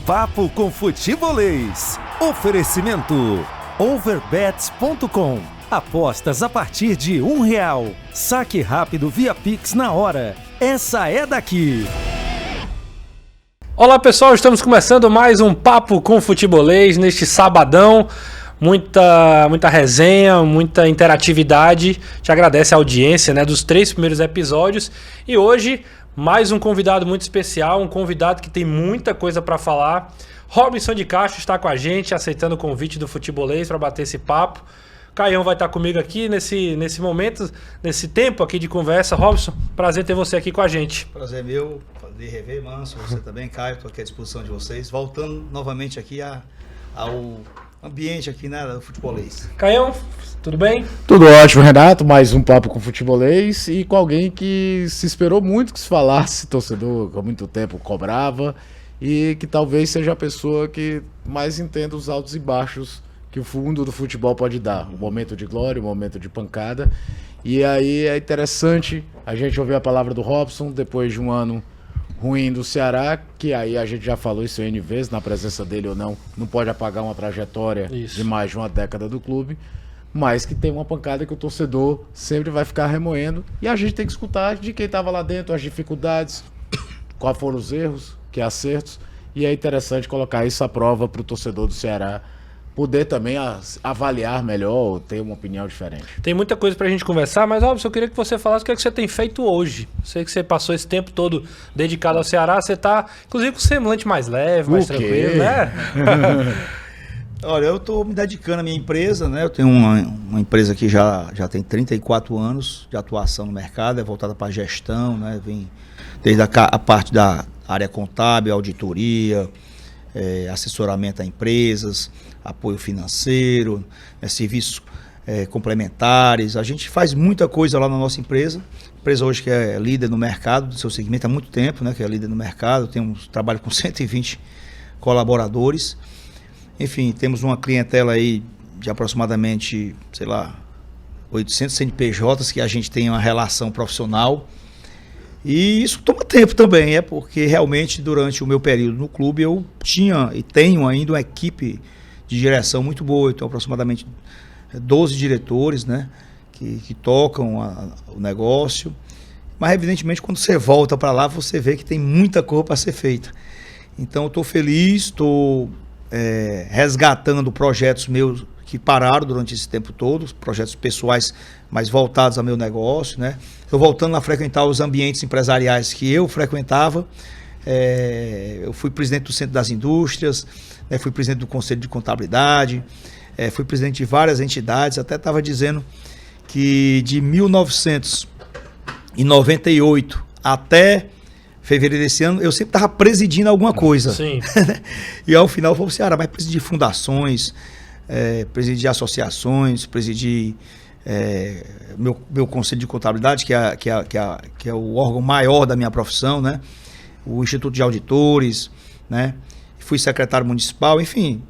Papo com Futebolês. Oferecimento Overbets.com. Apostas a partir de R$1. Saque rápido via Pix na hora. Essa é daqui. Olá pessoal, estamos começando mais um Papo com Futebolês neste sabadão. Muita resenha, muita interatividade. Te agradece a audiência, né, dos 3 primeiros episódios. E hoje, mais um convidado muito especial, um convidado que tem muita coisa para falar. Robinson de Castro está com a gente, aceitando o convite do Futebolês para bater esse papo. Caião vai estar comigo aqui nesse momento, nesse tempo aqui de conversa. Robinson, prazer ter você aqui com a gente. Prazer meu, poder rever, Manso, você também, Caio, estou aqui à disposição de vocês. Voltando novamente aqui ao ambiente aqui, né, do Futebolês. Caião, tudo bem? Tudo ótimo, Renato. Mais um Papo com Futebolês e com alguém que se esperou muito que se falasse, torcedor que há muito tempo cobrava e que talvez seja a pessoa que mais entenda os altos e baixos que o fundo do futebol pode dar. Um momento de glória, um momento de pancada. E aí é interessante a gente ouvir a palavra do Robson depois de um ano ruim do Ceará, que aí a gente já falou isso N vezes, na presença dele ou não pode apagar uma trajetória de mais de uma década do clube, mas que tem uma pancada que o torcedor sempre vai ficar remoendo, e a gente tem que escutar de quem estava lá dentro, as dificuldades, quais foram os erros, que acertos, e é interessante colocar isso à prova para o torcedor do Ceará poder também avaliar melhor, ter uma opinião diferente. Tem muita coisa pra gente conversar, mas Robson, eu queria que você falasse o que é que você tem feito hoje. Sei que você passou esse tempo todo dedicado ao Ceará, você tá, inclusive, com o semblante mais leve, mais tranquilo, né? Olha, eu estou me dedicando à minha empresa, né? Eu tenho uma empresa que já tem 34 anos de atuação no mercado, é voltada para gestão, né? Vem desde a parte da área contábil, auditoria, assessoramento a empresas, apoio financeiro, serviços complementares. A gente faz muita coisa lá na nossa empresa. Empresa hoje que é líder no mercado, do seu segmento há muito tempo, né? Que é líder no mercado. Trabalho com 120 colaboradores. Enfim, temos uma clientela aí de aproximadamente, 800 CNPJs que a gente tem uma relação profissional. E isso toma tempo também, porque realmente durante o meu período no clube eu tinha e tenho ainda uma equipe de direção muito boa. Eu tenho aproximadamente 12 diretores, né, que tocam o negócio. Mas evidentemente quando você volta para lá você vê que tem muita coisa para ser feita. Então eu estou feliz, estou resgatando projetos meus que pararam durante esse tempo todo, projetos pessoais mais voltados ao meu negócio, né? Estou voltando a frequentar os ambientes empresariais que eu frequentava. Eu fui presidente do Centro das Indústrias, né? Fui presidente do Conselho de Contabilidade, fui presidente de várias entidades. Até estava dizendo que de 1998 até fevereiro desse ano, eu sempre estava presidindo alguma coisa. Sim. E ao final foi o Ceará, mas presidi fundações, presidi associações, presidi meu Conselho de Contabilidade, que é o órgão maior da minha profissão, né? O Instituto de Auditores, né? Fui secretário municipal, enfim,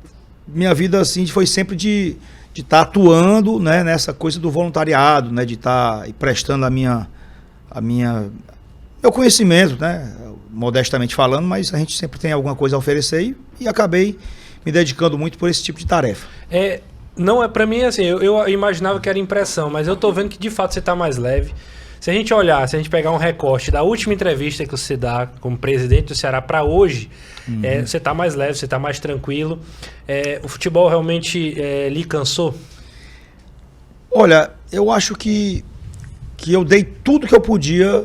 minha vida assim foi sempre de estar atuando, né, nessa coisa do voluntariado, né, de estar prestando meu conhecimento, né, modestamente falando, mas a gente sempre tem alguma coisa a oferecer e acabei me dedicando muito por esse tipo de tarefa. Não é para mim assim, eu imaginava que era impressão, mas eu tô vendo que de fato você tá mais leve. Se a gente pegar um recorte da última entrevista que você dá como presidente do Ceará para hoje, você tá mais leve, você tá mais tranquilo. O futebol realmente lhe cansou? Olha, eu acho que eu dei tudo que eu podia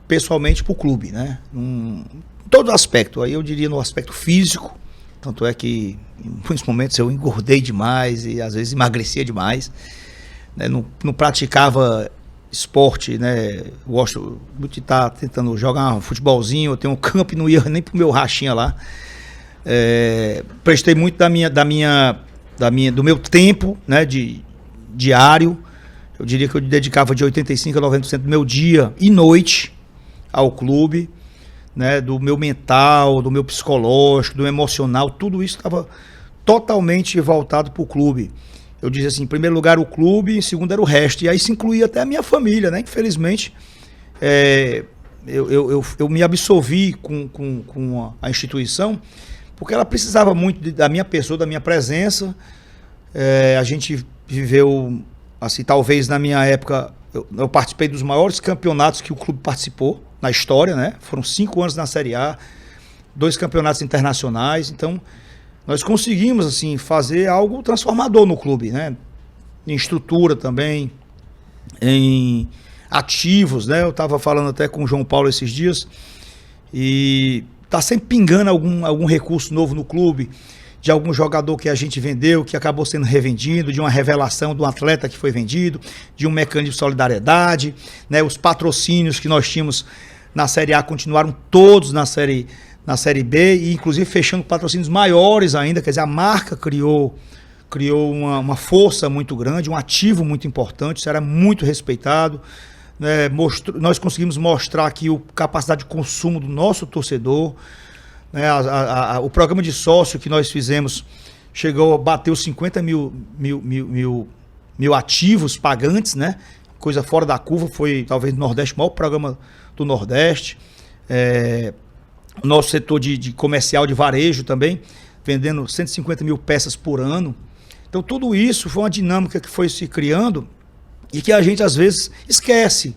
pessoalmente pro clube, né? Em todo aspecto, aí eu diria no aspecto físico, tanto é que em muitos momentos eu engordei demais e às vezes emagrecia demais, né? Não praticava esporte, né? Gosto muito de estar tentando jogar um futebolzinho, eu tenho um campo e não ia nem pro meu rachinha lá. Prestei muito do meu tempo, né? Diário. Eu diria que eu dedicava de 85% a 90% do meu dia e noite ao clube, né, do meu mental, do meu psicológico, do meu emocional, tudo isso estava totalmente voltado para o clube. Eu dizia assim, em primeiro lugar o clube, em segundo era o resto, e aí se incluía até a minha família, né? Infelizmente, eu me absolvi com a instituição, porque ela precisava muito da minha pessoa, da minha presença. A gente viveu, assim, talvez na minha época, eu participei dos maiores campeonatos que o clube participou na história, né? Foram 5 anos na Série A, 2 campeonatos internacionais. Então, nós conseguimos, assim, fazer algo transformador no clube, né? Em estrutura também, em ativos, né? Eu estava falando até com o João Paulo esses dias, e tá sempre pingando algum recurso novo no clube, de algum jogador que a gente vendeu, que acabou sendo revendido, de uma revelação de um atleta que foi vendido, de um mecanismo de solidariedade, né? Os patrocínios que nós tínhamos na Série A continuaram todos na Série B, e inclusive fechando patrocínios maiores ainda, quer dizer, a marca criou uma força muito grande, um ativo muito importante, isso era muito respeitado, né? Nós conseguimos mostrar aqui a capacidade de consumo do nosso torcedor, né? O programa de sócio que nós fizemos bateu 50 mil ativos pagantes, né? Coisa fora da curva, foi talvez no Nordeste, o maior programa do Nordeste. O nosso setor de comercial, de varejo também, vendendo 150 mil peças por ano. Então tudo isso foi uma dinâmica que foi se criando e que a gente às vezes esquece,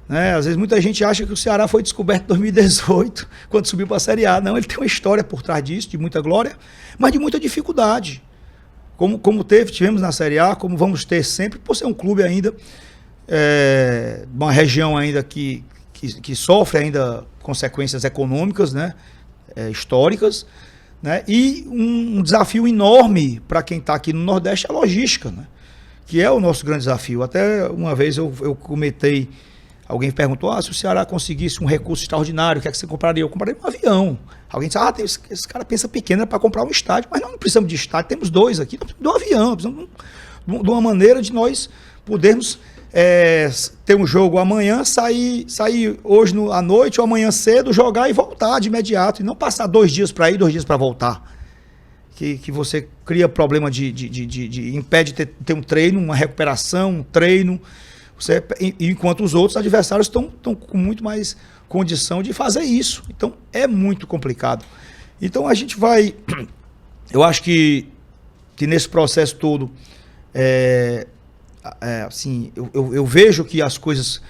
né? Às vezes muita gente acha que o Ceará foi descoberto em 2018, quando subiu para a Série A. Não, ele tem uma história por trás disso, de muita glória, mas de muita dificuldade. Como tivemos na Série A, como vamos ter sempre, por ser um clube ainda, uma região ainda que sofre ainda consequências econômicas, né? Históricas, né? E um desafio enorme para quem está aqui no Nordeste é a logística, né? Que é o nosso grande desafio. Até uma vez eu comentei, alguém perguntou, se o Ceará conseguisse um recurso extraordinário, o que é que você compraria? Eu compraria um avião. Alguém disse, esse cara pensa pequeno, é para comprar um estádio, mas nós não precisamos de estádio, temos 2 aqui, nós precisamos de um avião, precisamos de uma maneira de nós podermos ter um jogo amanhã, sair hoje à noite ou amanhã cedo, jogar e voltar de imediato, e não passar 2 dias para ir, 2 dias para voltar. Que você cria problema impede de ter um treino, uma recuperação, um treino, enquanto os outros adversários estão com muito mais condição de fazer isso. Então é muito complicado. Então a gente vai, eu acho que nesse processo todo, assim, eu vejo que as coisas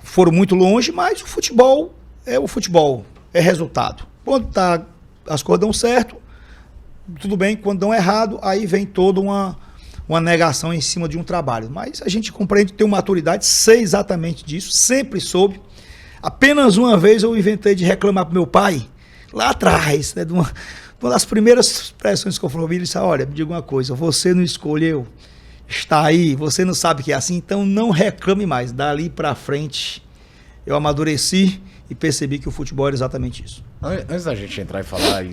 foram muito longe, mas o futebol, é resultado. Quando as coisas dão certo, tudo bem. Quando dão errado, aí vem toda uma negação em cima de um trabalho. Mas a gente compreende, tem uma maturidade, sei exatamente disso, sempre soube. Apenas uma vez eu inventei de reclamar pro meu pai, lá atrás, né, uma das primeiras expressões que eu falei, ele disse, olha, me diga uma coisa, você não escolheu estar aí, você não sabe que é assim, então não reclame mais. Dali para frente, eu amadureci e percebi que o futebol era exatamente isso. Antes da gente entrar e falar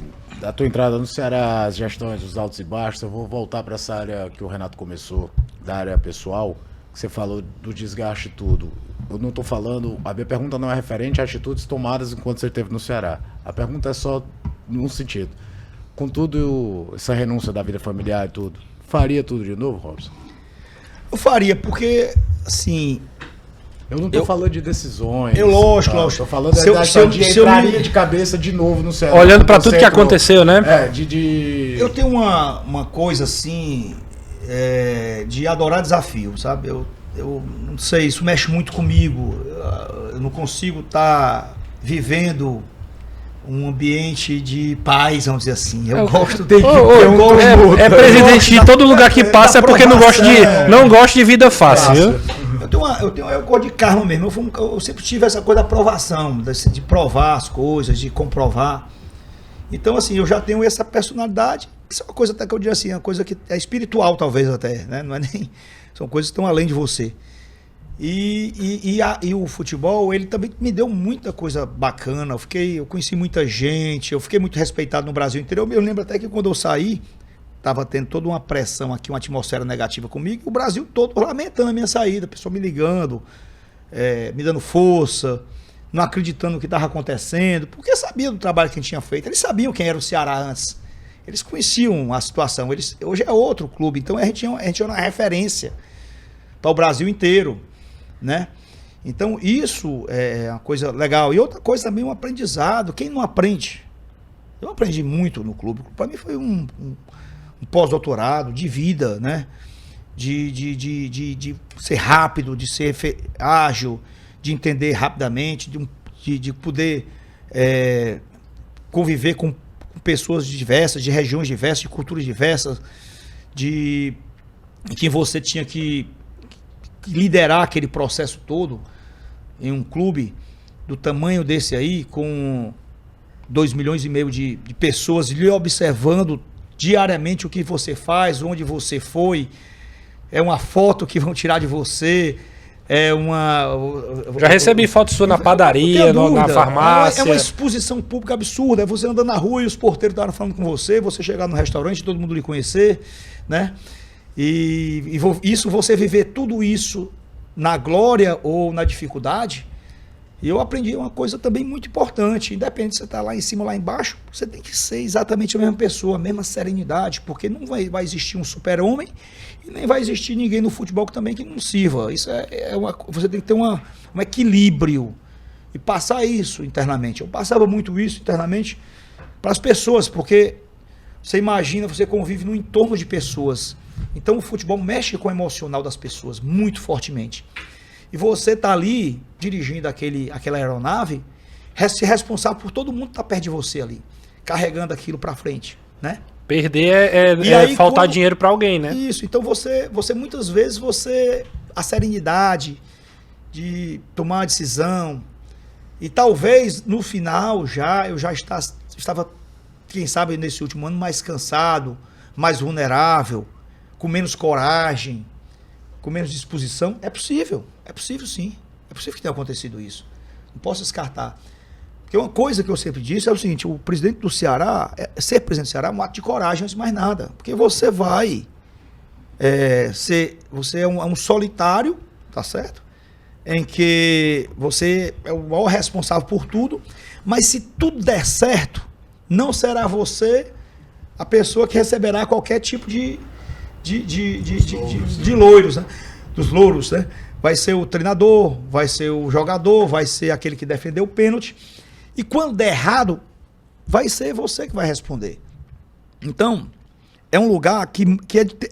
da tua entrada no Ceará, as gestões, os altos e baixos, eu vou voltar para essa área que o Renato começou, da área pessoal, que você falou do desgaste e tudo. Eu não estou falando, a minha pergunta não é referente a atitudes tomadas enquanto você esteve no Ceará. A pergunta é só num sentido. Com tudo, essa renúncia da vida familiar e tudo, faria tudo de novo, Robson? Eu faria, porque, assim... Eu não tô falando de decisões. Lógico. Tô falando de entraria de cabeça de novo no Ceará. Olhando para tudo que aconteceu, né? Eu tenho uma coisa assim, de adorar desafio, sabe? Eu não sei, isso mexe muito comigo. Eu não consigo estar vivendo um ambiente de paz, vamos dizer assim. Eu gosto de... presidente de todo lugar que passa é porque não gosta de vida fácil, viu? Eu gosto de karma mesmo. Eu sempre tive essa coisa da aprovação, de provar as coisas, de comprovar. Então, assim, eu já tenho essa personalidade. Isso é uma coisa até que eu diria assim, uma coisa que é espiritual, talvez até, né? Não é nem... São coisas que estão além de você. E o futebol, ele também me deu muita coisa bacana. Eu conheci muita gente, eu fiquei muito respeitado no Brasil inteiro. Eu lembro até que quando eu saí, estava tendo toda uma pressão aqui, uma atmosfera negativa comigo, o Brasil todo lamentando a minha saída, a pessoa me ligando, me dando força, não acreditando no que estava acontecendo, porque sabia do trabalho que a gente tinha feito. Eles sabiam quem era o Ceará antes, eles conheciam a situação. Hoje é outro clube, então a gente tinha uma referência para o Brasil inteiro, né? Então isso é uma coisa legal. E outra coisa também, um aprendizado. Quem não aprende? Eu aprendi muito no clube. Para mim foi um pós-doutorado de vida, né? De ser rápido, de ser ágil, de entender rapidamente, de poder conviver com pessoas diversas, de regiões diversas, de culturas diversas, que você tinha que liderar aquele processo todo em um clube do tamanho desse aí, com 2,5 milhões de pessoas lhe observando diariamente o que você faz, onde você foi, é uma foto que vão tirar de você, Já recebi foto sua na padaria, na farmácia. É uma exposição pública absurda, é você andando na rua e os porteiros estavam falando com você chegar no restaurante, todo mundo lhe conhecer, né? E isso, você viver tudo isso na glória ou na dificuldade. E eu aprendi uma coisa também muito importante, independente de você estar lá em cima ou lá embaixo, você tem que ser exatamente a mesma pessoa, a mesma serenidade, porque não vai existir um super-homem e nem vai existir ninguém no futebol também que não sirva. Isso você tem que ter um equilíbrio e passar isso internamente. Eu passava muito isso internamente para as pessoas, porque você imagina, você convive no entorno de pessoas. Então o futebol mexe com o emocional das pessoas muito fortemente. E você está ali dirigindo aquela aeronave, se responsável por todo mundo que está perto de você ali, carregando aquilo para frente, né? Perder é faltar dinheiro para alguém, né? Isso, então você muitas vezes, a serenidade de tomar uma decisão, e talvez no final eu já estava, quem sabe nesse último ano, mais cansado, mais vulnerável, com menos coragem, com menos disposição. É possível sim, é possível que tenha acontecido isso, não posso descartar. Porque uma coisa que eu sempre disse é o seguinte: o presidente do Ceará, ser presidente do Ceará é um ato de coragem antes de mais nada, porque você você é um solitário, tá certo? Em que você é o maior responsável por tudo, mas se tudo der certo, não será você a pessoa que receberá qualquer tipo de louros, né? Dos louros, né? Vai ser o treinador, vai ser o jogador, vai ser aquele que defendeu o pênalti. E quando der errado, vai ser você que vai responder. Então, é um lugar que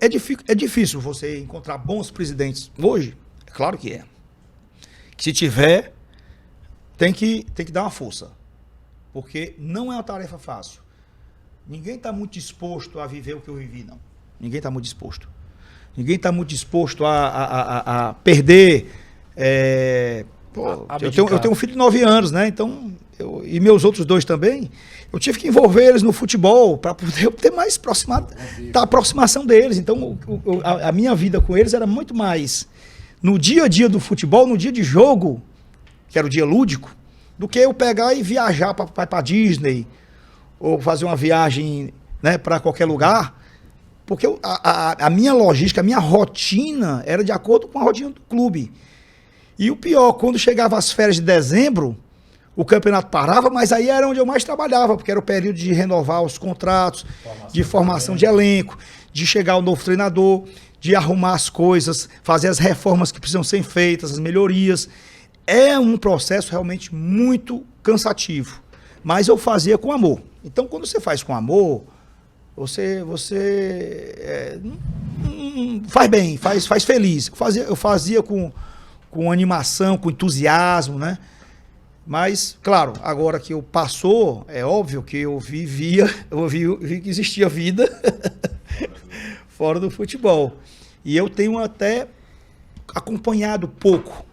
é difícil você encontrar bons presidentes hoje. É claro que é. Que se tiver, tem que dar uma força. Porque não é uma tarefa fácil. Ninguém está muito disposto a viver o que eu vivi, não. Ninguém está muito disposto. Ninguém está muito disposto a perder. Eu tenho um filho de 9 anos, né? Então, e meus outros 2 também, eu tive que envolver eles no futebol para poder ter mais aproximação deles. Então, a minha vida com eles era muito mais no dia a dia do futebol, no dia de jogo, que era o dia lúdico, do que eu pegar e viajar para Disney, ou fazer uma viagem, né, para qualquer lugar. Porque a minha logística, a minha rotina era de acordo com a rotina do clube. E o pior, quando chegava as férias de dezembro, o campeonato parava, mas aí era onde eu mais trabalhava, porque era o período de renovar os contratos, de formação de elenco, de chegar o novo treinador, de arrumar as coisas, fazer as reformas que precisam ser feitas, as melhorias. É um processo realmente muito cansativo, mas eu fazia com amor. Então, quando você faz com amor, você faz bem, faz feliz. Eu fazia com animação, com entusiasmo, né? Mas, claro, agora que eu passou, é óbvio que eu vi que existia vida fora do futebol. E eu tenho até acompanhado pouco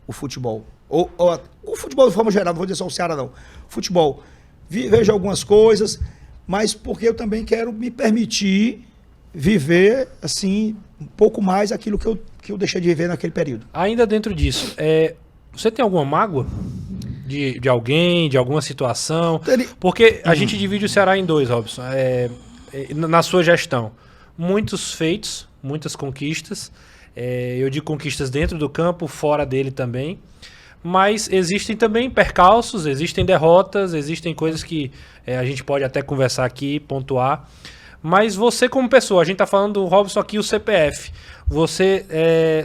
o futebol. O futebol de forma geral, não vou dizer só o Ceará, não. Futebol. Vejo algumas coisas, mas porque eu também quero me permitir viver, assim, um pouco mais aquilo que eu deixei de viver naquele período. Ainda dentro disso, você tem alguma mágoa de alguém, de alguma situação? Porque a gente divide o Ceará em 2, Robson, na sua gestão. Muitos feitos, muitas conquistas, eu digo conquistas dentro do campo, fora dele também, mas existem também percalços, existem derrotas, existem coisas que a gente pode até conversar aqui, pontuar. Mas você como pessoa, a gente tá falando do Robson aqui, o CPF, você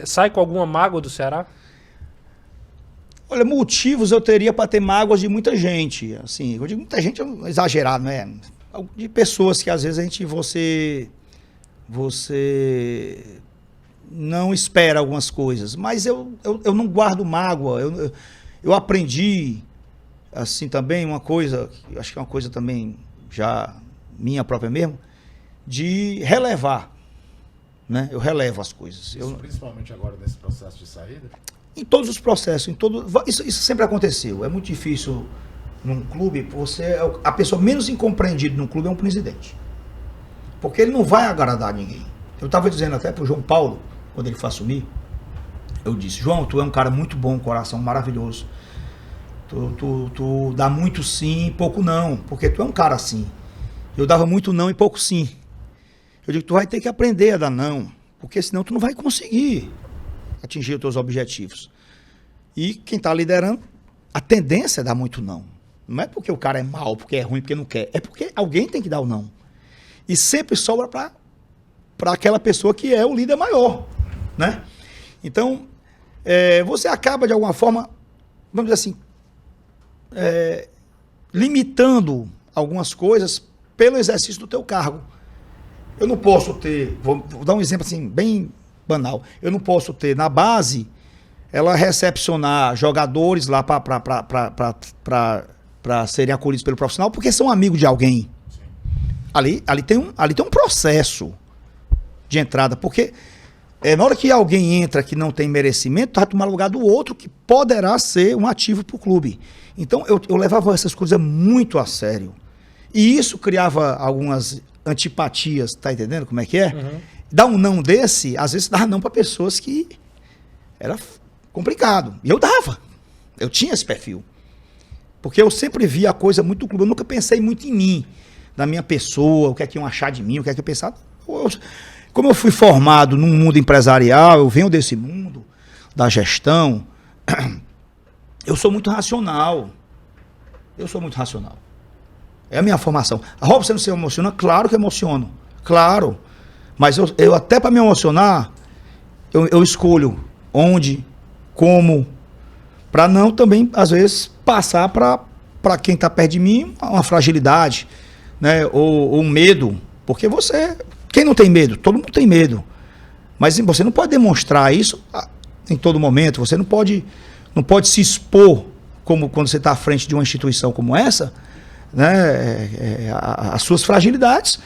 sai com alguma mágoa do Ceará? Olha, motivos eu teria para ter mágoas de muita gente. Assim, eu digo muita gente, é exagerado, não é? De pessoas que às vezes você não espera algumas coisas. Mas eu não guardo mágoa. Eu aprendi, assim, também uma coisa, acho que é uma coisa também já minha própria mesmo, de relevar. Né? Eu relevo as coisas. Principalmente agora nesse processo de saída? Em todos os processos, isso sempre aconteceu. É muito difícil num clube, a pessoa menos incompreendida num clube é um presidente. Porque ele não vai agradar ninguém. Eu estava dizendo até para o João Paulo, quando ele foi assumir, eu disse, João, tu é um cara muito bom, coração maravilhoso. Tu dá muito sim e pouco não, porque tu é um cara assim. Eu dava muito não e pouco sim. Eu digo, tu vai ter que aprender a dar não, porque senão tu não vai conseguir atingir os teus objetivos. E quem está liderando, a tendência é dar muito não. Não é porque o cara é mau, porque é ruim, porque não quer. É porque alguém tem que dar o não. E sempre sobra para aquela pessoa que é o líder maior. Né? Então, você acaba de alguma forma, vamos dizer assim, limitando algumas coisas pelo exercício do teu cargo. Eu não posso ter, vou dar um exemplo assim, bem banal. Eu não posso ter na base, ela recepcionar jogadores lá para serem acolhidos pelo profissional, porque são amigos de alguém. Ali tem um processo de entrada, porque na hora que alguém entra que não tem merecimento, vai tomar lugar do outro que poderá ser um ativo para o clube. Então eu levava essas coisas muito a sério. E isso criava algumas antipatias, tá entendendo como é que é? Uhum. Dar um não desse, às vezes dava não para pessoas que era complicado. E eu dava. Eu tinha esse perfil. Porque eu sempre via a coisa muito do clube. Eu nunca pensei muito em mim, na minha pessoa, o que é que iam achar de mim, o que é que eu pensava. Como eu fui formado num mundo empresarial, eu venho desse mundo da gestão, eu sou muito racional. É a minha formação. Rob, você não se emociona? Claro que emociono. Claro. Mas eu até para me emocionar, eu escolho onde, como, para não também, às vezes, passar para quem está perto de mim uma fragilidade, né? Ou um medo. Porque quem não tem medo? Todo mundo tem medo. Mas você não pode demonstrar isso em todo momento. Você não pode se expor como quando você está à frente de uma instituição como essa, né? As suas fragilidades.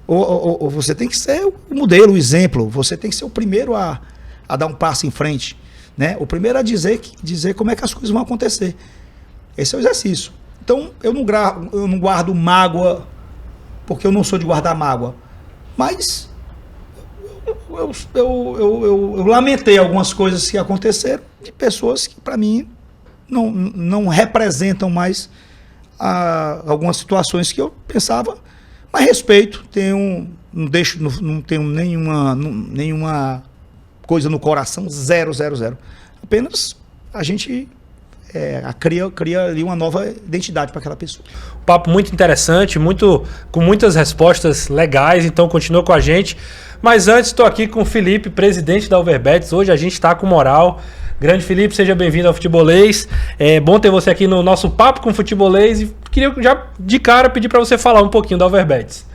Ou você tem que ser o modelo, o exemplo. Você tem que ser o primeiro a dar um passo em frente, né? O primeiro a dizer como é que as coisas vão acontecer. Esse é o exercício. Então, eu não guardo mágoa, porque eu não sou de guardar mágoa. Mas eu lamentei algumas coisas que aconteceram de pessoas que, para mim, não representam mais algumas situações que eu pensava. Mas respeito, não tenho nenhuma coisa no coração, 0. Apenas a gente cria ali uma nova identidade para aquela pessoa. Papo muito interessante, com muitas respostas legais, então continua com a gente. Mas antes estou aqui com o Felipe, presidente da Overbets. Hoje a gente está com moral. Grande Felipe, seja bem-vindo ao Futebolês. É bom ter você aqui no nosso Papo com Futebolês e queria já de cara pedir para você falar um pouquinho da Overbets.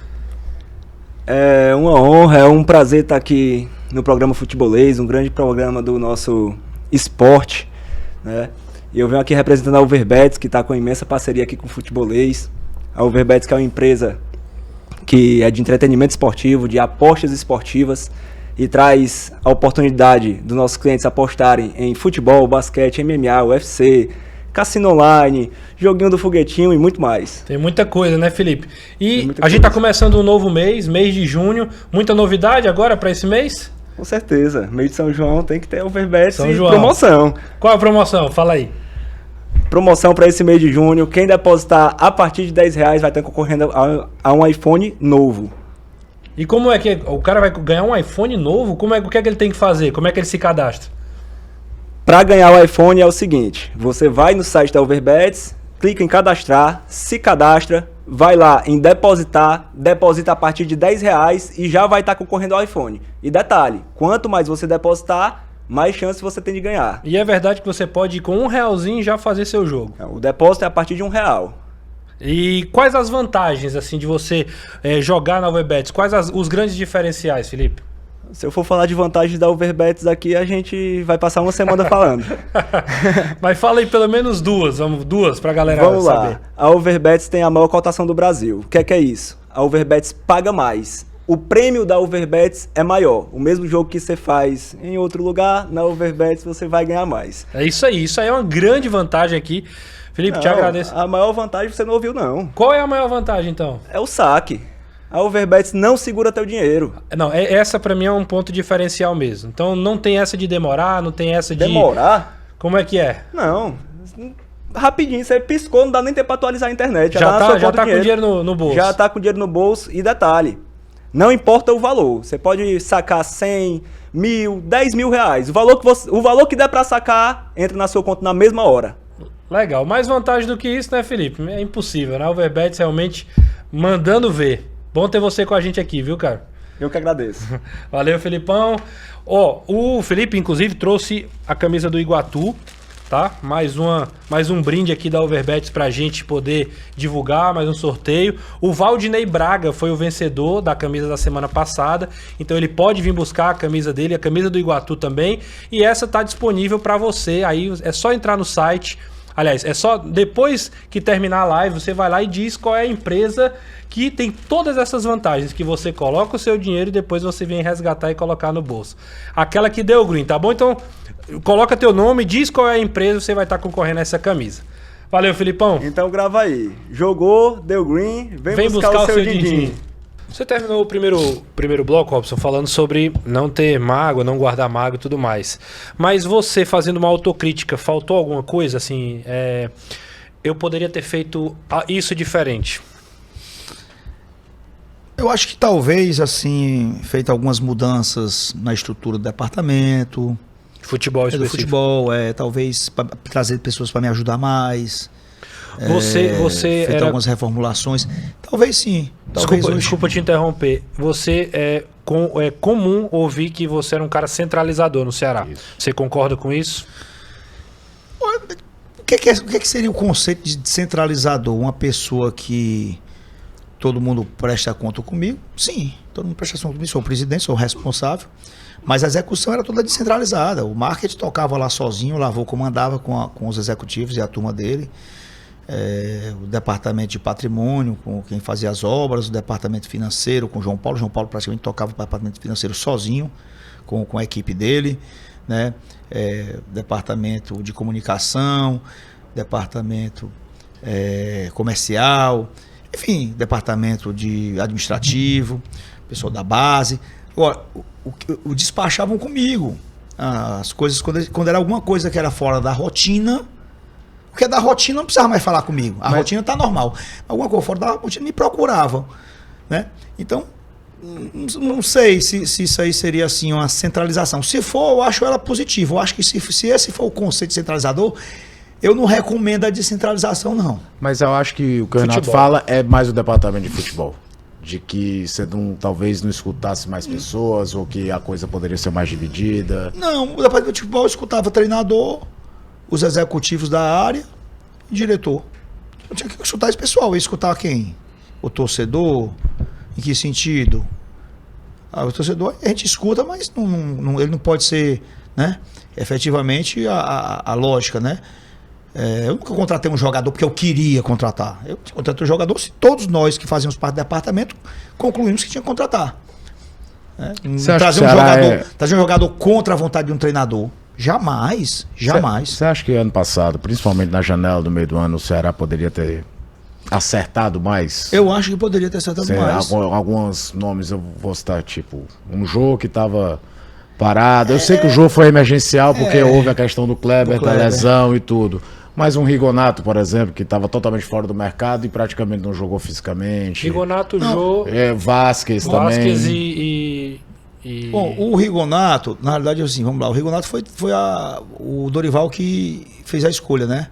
É uma honra, é um prazer estar aqui no programa Futebolês, um grande programa do nosso esporte, né? E eu venho aqui representando a Overbets, que está com imensa parceria aqui com o Futebolês. A Overbets, que é uma empresa que é de entretenimento esportivo, de apostas esportivas, e traz a oportunidade dos nossos clientes apostarem em futebol, basquete, MMA, UFC, cassino online, joguinho do foguetinho e muito mais. Tem muita coisa, né, Felipe? E a gente está começando um novo mês de junho. Muita novidade agora para esse mês? Com certeza. Mês de São João tem que ter Overbets e promoção. Qual a promoção? Fala aí. Promoção para esse mês de junho. Quem depositar a partir de R$10 vai estar concorrendo a um iPhone novo. E como é que o cara vai ganhar um iPhone novo? O que é que ele tem que fazer? Como é que ele se cadastra? Para ganhar o iPhone é o seguinte, você vai no site da Overbets, clica em cadastrar, se cadastra, vai lá em depositar, deposita a partir de R$10 e já vai estar concorrendo ao iPhone. E detalhe, quanto mais você depositar, mais chance você tem de ganhar. E é verdade que você pode ir com R$1 já fazer seu jogo. O depósito é a partir de R$1. E quais as vantagens assim de você jogar na Overbets? Quais os grandes diferenciais, Felipe? Se eu for falar de vantagens da Overbets aqui, a gente vai passar uma semana falando. Mas fala aí pelo menos duas pra galera Vamos saber. lá. A Overbets tem a maior cotação do Brasil. O que é isso? A Overbets paga mais. O prêmio da Overbets é maior. O mesmo jogo que você faz em outro lugar, na Overbets você vai ganhar mais. É isso aí. Isso aí é uma grande vantagem aqui. Felipe, te agradeço. A maior vantagem você não ouviu, não. Qual é a maior vantagem, então? É o saque. A Overbets não segura teu dinheiro. Não, essa pra mim é um ponto diferencial mesmo. Então não tem essa de demorar, não tem essa de... Demorar? Como é que é? Não. Rapidinho, você piscou, não dá nem tempo pra atualizar a internet. Já tá com dinheiro no bolso. Já tá com dinheiro no bolso. E detalhe, não importa o valor. Você pode sacar 100, 1.000, 10 mil reais. O valor que der pra sacar entra na sua conta na mesma hora. Legal. Mais vantagem do que isso, né, Felipe? É impossível, né? A Overbets realmente mandando ver. Bom ter você com a gente aqui, viu, cara? Eu que agradeço. Valeu, Felipão. O Felipe, inclusive, trouxe a camisa do Iguatu, tá? Mais um brinde aqui da Overbets pra gente poder divulgar, mais um sorteio. O Valdinei Braga foi o vencedor da camisa da semana passada, então ele pode vir buscar a camisa dele, a camisa do Iguatu também, e essa tá disponível pra você, aí é só entrar no site. Aliás, é só depois que terminar a live, você vai lá e diz qual é a empresa que tem todas essas vantagens, que você coloca o seu dinheiro e depois você vem resgatar e colocar no bolso. Aquela que deu green, tá bom? Então, coloca teu nome, diz qual é a empresa, você vai estar concorrendo a essa camisa. Valeu, Felipão. Então grava aí. Jogou, deu green, vem buscar o seu din-din. Você terminou o primeiro bloco, Robson, falando sobre não ter mágoa, não guardar mágoa e tudo mais. Mas você, fazendo uma autocrítica, faltou alguma coisa? Assim, eu poderia ter feito isso diferente. Eu acho que talvez, assim, feito algumas mudanças na estrutura do departamento. Futebol específico. Do futebol, talvez trazer pessoas para me ajudar mais. Feito algumas reformulações. Talvez sim. Desculpa te interromper. É comum ouvir que você era um cara centralizador no Ceará. Isso. Você concorda com isso? O que seria o conceito de centralizador? Uma pessoa que todo mundo presta conta comigo? Sim, todo mundo presta conta comigo. Sou o presidente, sou o responsável. Mas a execução era toda descentralizada. O marketing tocava lá sozinho, o Lavô comandava com os executivos e a turma dele. O departamento de patrimônio, com quem fazia as obras, o departamento financeiro com o João Paulo. O João Paulo praticamente tocava o departamento financeiro sozinho, com a equipe dele, né? Departamento de comunicação, departamento comercial, enfim, departamento de administrativo, pessoal da base. Agora, o despachavam comigo. As coisas, quando era alguma coisa que era fora da rotina. Porque da rotina não precisava mais falar comigo. A rotina tá normal. Alguma coisa fora da rotina me procuravam, né? Então, não sei se isso aí seria assim uma centralização. Se for, eu acho ela positiva. Eu acho que se esse for o conceito centralizador, eu não recomendo a descentralização, não. Mas eu acho que o que o Renato fala é mais o departamento de futebol. De que você talvez não escutasse mais pessoas, ou que a coisa poderia ser mais dividida. Não, o departamento de futebol eu escutava treinador, os executivos da área e diretor. Eu tinha que escutar esse pessoal. Eu ia escutar quem? O torcedor? Em que sentido? O torcedor a gente escuta, mas ele não pode ser, né, efetivamente a lógica, né? Eu nunca contratei um jogador porque eu queria contratar. Eu contratei um jogador se todos nós que fazíamos parte do departamento concluímos que tinha que contratar. Trazer um jogador contra a vontade de um treinador. Jamais. Você acha que ano passado, principalmente na janela do meio do ano, o Ceará poderia ter acertado mais? Eu acho que poderia ter acertado mais. Alguns nomes eu vou citar, tipo, um jogo que estava parado. Eu sei que o jogo foi emergencial porque houve a questão do Kleber, da lesão e tudo. Mas um Rigonato, por exemplo, que estava totalmente fora do mercado e praticamente não jogou fisicamente. Rigonato, Jô... Vasquez também. Vasquez e... Bom, o Rigonato, na realidade, assim, vamos lá, o Rigonato foi o Dorival que fez a escolha, né?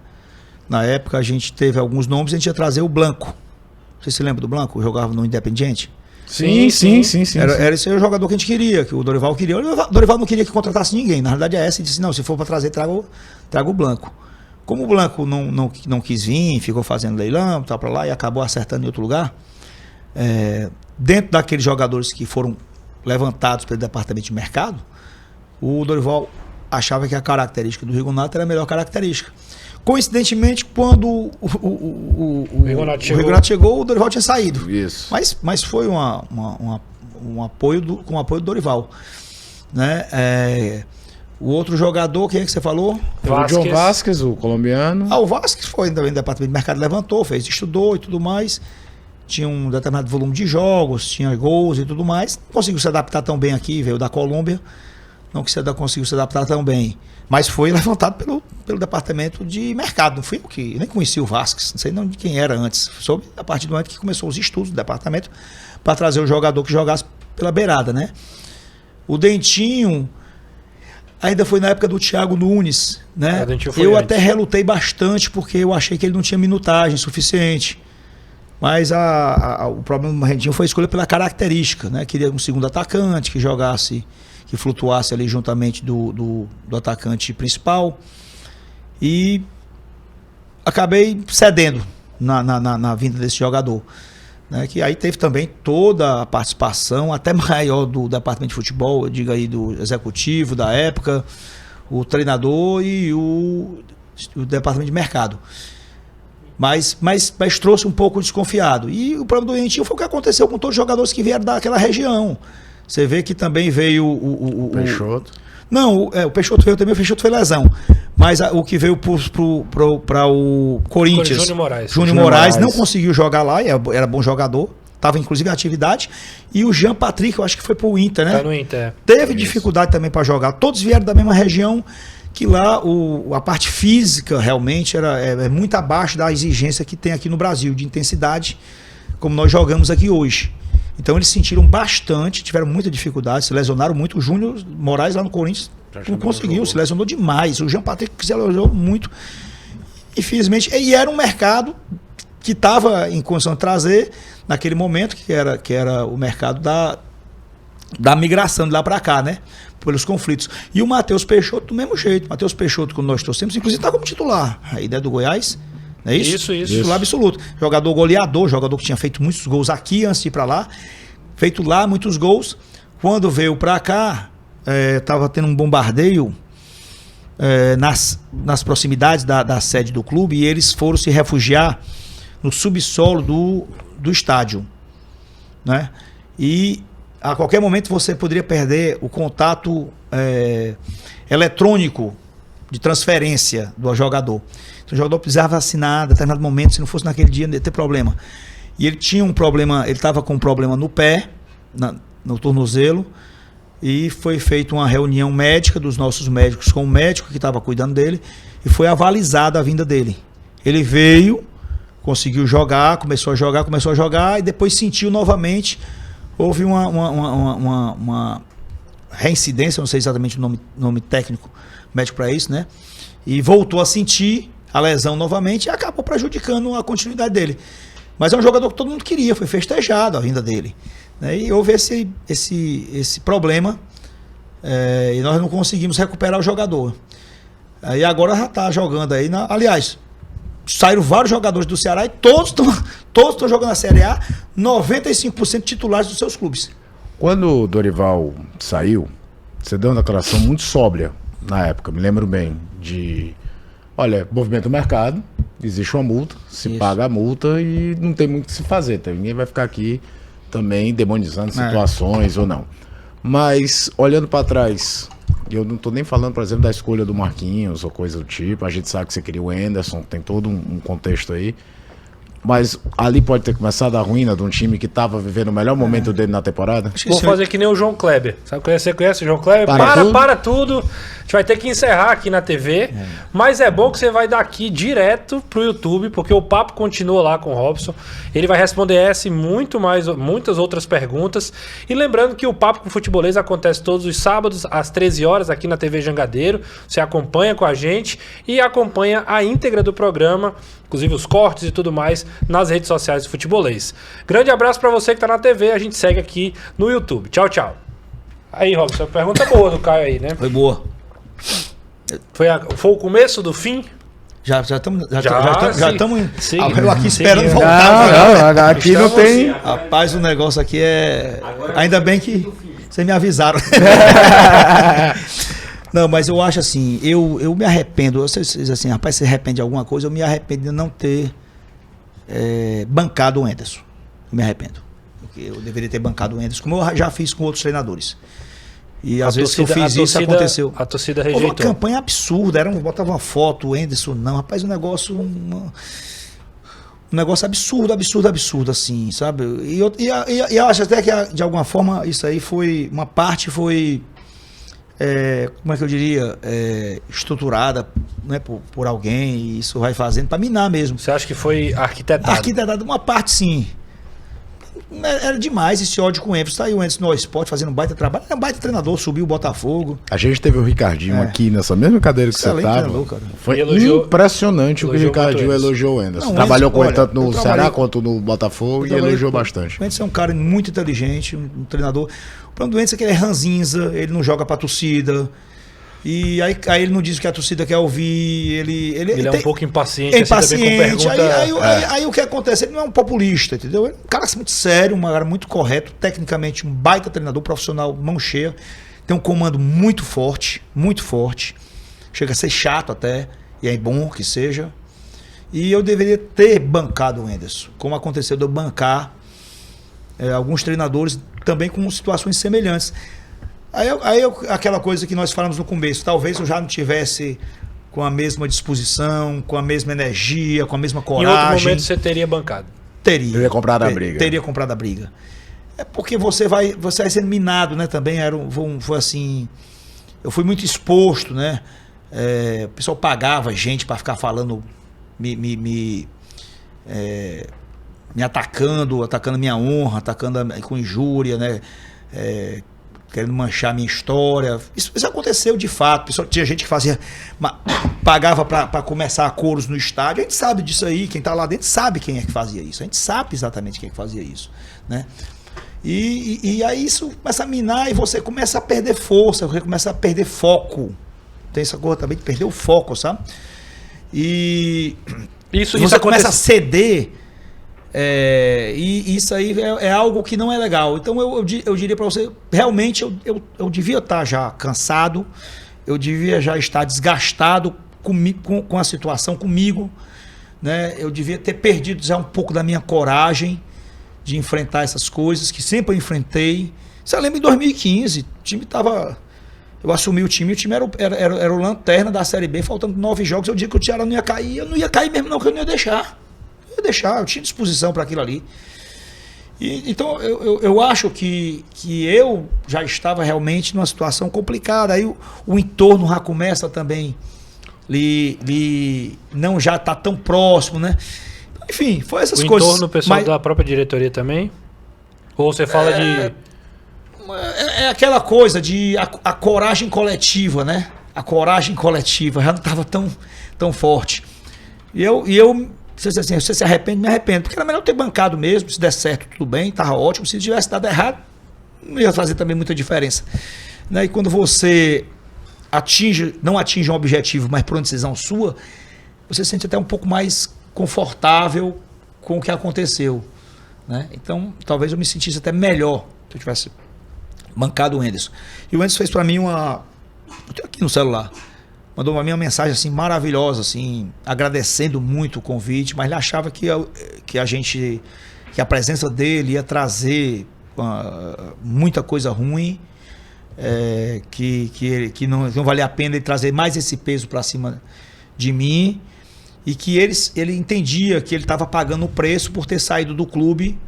Na época a gente teve alguns nomes, a gente ia trazer o Blanco. Você se lembra do Blanco? Jogava no Independiente. Sim. Era esse o jogador que a gente queria, que o Dorival queria. O Dorival não queria que contratasse ninguém. Na realidade é essa, e disse, não, se for para trazer, traga o Blanco. Como o Blanco não quis vir, ficou fazendo leilão, tal para lá, e acabou acertando em outro lugar, dentro daqueles jogadores que foram levantados pelo departamento de mercado, o Dorival achava que a característica do Rigonato era a melhor característica. Coincidentemente, quando o Rigonato chegou, o Dorival tinha saído. Isso. Mas foi um apoio com o apoio do Dorival. Né? O outro jogador, quem é que você falou? O John Vasquez, o colombiano. O Vasquez foi também do departamento de mercado, levantou, estudou e tudo mais. Tinha um determinado volume de jogos, tinha gols e tudo mais. Não conseguiu se adaptar tão bem aqui, veio da Colômbia. Não conseguiu se adaptar tão bem. Mas foi levantado pelo departamento de mercado. Não fui eu que nem conheci o Vasquez, não sei não de quem era antes. Soube a partir do momento que começou os estudos do departamento para trazer o jogador que jogasse pela beirada, né? O Dentinho ainda foi na época do Thiago Nunes, né? Eu até relutei bastante porque eu achei que ele não tinha minutagem suficiente. Mas o problema do Dentinho foi a escolha pela característica, né? Queria um segundo atacante que jogasse, que flutuasse ali juntamente do atacante principal, e acabei cedendo na vinda desse jogador, né? Que aí teve também toda a participação, até maior do departamento de futebol, eu digo aí do executivo da época, o treinador e o departamento de mercado. Mas trouxe um pouco desconfiado. E o problema do Dentinho foi o que aconteceu com todos os jogadores que vieram daquela região. Você vê que também veio o Peixoto. Não, o Peixoto veio também, o Peixoto foi lesão. Mas o que veio para o Corinthians, Júnior Moraes não conseguiu jogar lá, era bom jogador, estava inclusive em atividade. E o Jean Patrick, eu acho que foi para o Inter, né? Tá no Inter. Teve dificuldade também para jogar. Todos vieram da mesma região, que lá a parte física realmente é muito abaixo da exigência que tem aqui no Brasil, de intensidade, como nós jogamos aqui hoje. Então eles sentiram bastante, tiveram muita dificuldade, se lesionaram muito. O Júnior Moraes lá no Corinthians não conseguiu, se lesionou demais. O Jean Patrick se lesionou muito, infelizmente. E era um mercado que estava em condição de trazer, naquele momento, que era o mercado da migração de lá para cá, né? Pelos conflitos. E o Matheus Peixoto do mesmo jeito. Matheus Peixoto, quando nós trouxemos, inclusive está como titular. A ideia do Goiás. Não é isso? Isso. Titular absoluto. Jogador goleador, jogador que tinha feito muitos gols aqui antes de ir para lá. Feito lá muitos gols. Quando veio para cá, estava tendo um bombardeio nas proximidades da sede do clube, e eles foram se refugiar no subsolo do estádio, né? E a qualquer momento você poderia perder o contato eletrônico de transferência do jogador. Então o jogador precisava assinar em determinado momento, se não fosse naquele dia, ia ter problema. E ele tinha um problema, ele estava com um problema no pé, no tornozelo, e foi feita uma reunião médica dos nossos médicos com o médico que estava cuidando dele, e foi avalizada a vinda dele. Ele veio, conseguiu jogar, começou a jogar, e depois sentiu novamente, houve uma reincidência, não sei exatamente o nome técnico médico para isso, né? E voltou a sentir a lesão novamente e acabou prejudicando a continuidade dele. Mas é um jogador que todo mundo queria, foi festejado a vinda dele, né? E houve esse problema, e nós não conseguimos recuperar o jogador. E agora já está jogando aí, aliás, saíram vários jogadores do Ceará e todos estão jogando na Série A, 95% titulares dos seus clubes. Quando o Dorival saiu, você deu uma declaração muito sóbria na época, me lembro bem, de, olha, movimento do mercado, existe uma multa, se paga a multa e não tem muito o que se fazer, tá? Ninguém vai ficar aqui também demonizando situações ou não. Mas, olhando para trás, eu não tô nem falando, por exemplo, da escolha do Marquinhos ou coisa do tipo, a gente sabe que você queria o Anderson, tem todo um contexto aí, mas ali pode ter começado a ruína de um time que estava vivendo o melhor momento dele na temporada. Vou fazer que nem o João Kleber. Sabe, você conhece o João Kleber? Para tudo. A gente vai ter que encerrar aqui na TV. Mas é bom que você vai daqui direto pro YouTube, porque o papo continua lá com o Robson. Ele vai responder essa e muitas outras perguntas. E lembrando que o Papo com Futebolês acontece todos os sábados, às 13 horas, aqui na TV Jangadeiro. Você acompanha com a gente e acompanha a íntegra do programa, inclusive os cortes e tudo mais, nas redes sociais do Futebolês. Grande abraço pra você que tá na TV, a gente segue aqui no YouTube. Tchau, tchau. Aí, Robson, pergunta boa do Caio aí, né? Foi boa. Foi o começo do fim? Já estamos Sim. eu aqui esperando Sim. voltar. Não, aqui não tem. Rapaz, o negócio aqui é... Ainda bem que vocês me avisaram. Não, mas eu acho assim, eu me arrependo. Vocês dizem assim, rapaz, você se arrepende de alguma coisa? Eu me arrependo de não ter bancado o Enderson. Eu me arrependo. Porque eu deveria ter bancado o Enderson, como eu já fiz com outros treinadores. E às vezes que eu fiz isso, aconteceu. A torcida Houve rejeitou. uma campanha absurda, botava uma foto, o Enderson não, rapaz, um negócio absurdo, assim, sabe? E eu acho até que, de alguma forma, isso aí uma parte foi, como é que eu diria, estruturada, né, por alguém, e isso vai fazendo para minar mesmo. Você acha que foi arquitetado? Arquitetado, uma parte sim. Era demais esse ódio com o Enderson. Saiu o Enderson no esporte fazendo um baita trabalho. Era um baita treinador, subiu o Botafogo. A gente teve o Ricardinho aqui nessa mesma cadeira que Excelente você estava. treinador, cara. Foi Elogiou- impressionante o que o elogiou Ricardinho muito elogiou o Enderson. Não, Trabalhou com ele olha, tanto no eu Ceará trabalhei- quanto no Botafogo e elogiou bastante. O Enderson é um cara muito inteligente, um treinador. O problema do Enderson é que ele é ranzinza, ele não joga pra torcida. E aí ele não diz o que a torcida quer ouvir. Ele é um pouco impaciente, é assim, também com impaciente. pergunta... Aí o que acontece? Ele não é um populista, entendeu? Ele é um cara muito sério, um cara muito correto, tecnicamente um baita treinador, profissional, mão cheia. Tem um comando muito forte, muito forte. Chega a ser chato até, e é bom que seja. E eu deveria ter bancado o Enderson, como aconteceu de eu bancar alguns treinadores também com situações semelhantes. Aquela coisa que nós falamos no começo, talvez eu já não tivesse com a mesma disposição, com a mesma energia, com a mesma Em coragem. outro momento você teria bancado. Teria. Teria comprado a briga. Teria comprado a briga. É porque você vai sendo minado, né? Também foi assim. Eu fui muito exposto, né? O pessoal pagava gente para ficar falando, me atacando minha honra, atacando com injúria, né? Querendo manchar a minha história. Isso aconteceu de fato. Tinha gente que pagava para começar coros no estádio. A gente sabe disso aí. Quem está lá dentro sabe quem é que fazia isso. A gente sabe exatamente quem é que fazia isso, né? E aí isso começa a minar e você começa a perder força, você começa a perder foco. Tem essa coisa também de perder o foco, sabe? E você começa a ceder. E isso aí é algo que não é legal. Então eu diria para você, realmente eu devia estar já cansado, eu devia já estar desgastado com a situação comigo, né? Eu devia ter perdido já um pouco da minha coragem de enfrentar essas coisas que sempre eu enfrentei. Você lembra em 2015, o time estava... Eu assumi o time era o lanterna da Série B, faltando 9 jogos, eu disse que o Ceará não ia cair, eu não ia cair mesmo não, que eu não ia deixar. Eu tinha disposição para aquilo ali. Então eu acho que eu já estava realmente numa situação complicada. Aí o entorno já começa também não já está tão próximo, né? Enfim, foi essas coisas. O entorno, o pessoal da própria diretoria também? Ou você fala de... É aquela coisa de a coragem coletiva, né? A coragem coletiva já não estava tão forte. E eu você se arrepende? Me arrependo. Porque era melhor ter bancado mesmo. Se der certo, tudo bem, estava ótimo. Se tivesse dado errado, não ia fazer também muita diferença. Né? E quando você não atinge um objetivo, mas por uma decisão sua, você se sente até um pouco mais confortável com o que aconteceu. Né? Então, talvez eu me sentisse até melhor se eu tivesse bancado o Enderson. E o Enderson fez para mim eu tenho aqui no celular. Mandou uma mensagem assim maravilhosa, assim, agradecendo muito o convite, mas ele achava que a presença dele ia trazer muita coisa ruim, que não valia a pena ele trazer mais esse peso para cima de mim, e que ele entendia que ele estava pagando o preço por ter saído do clube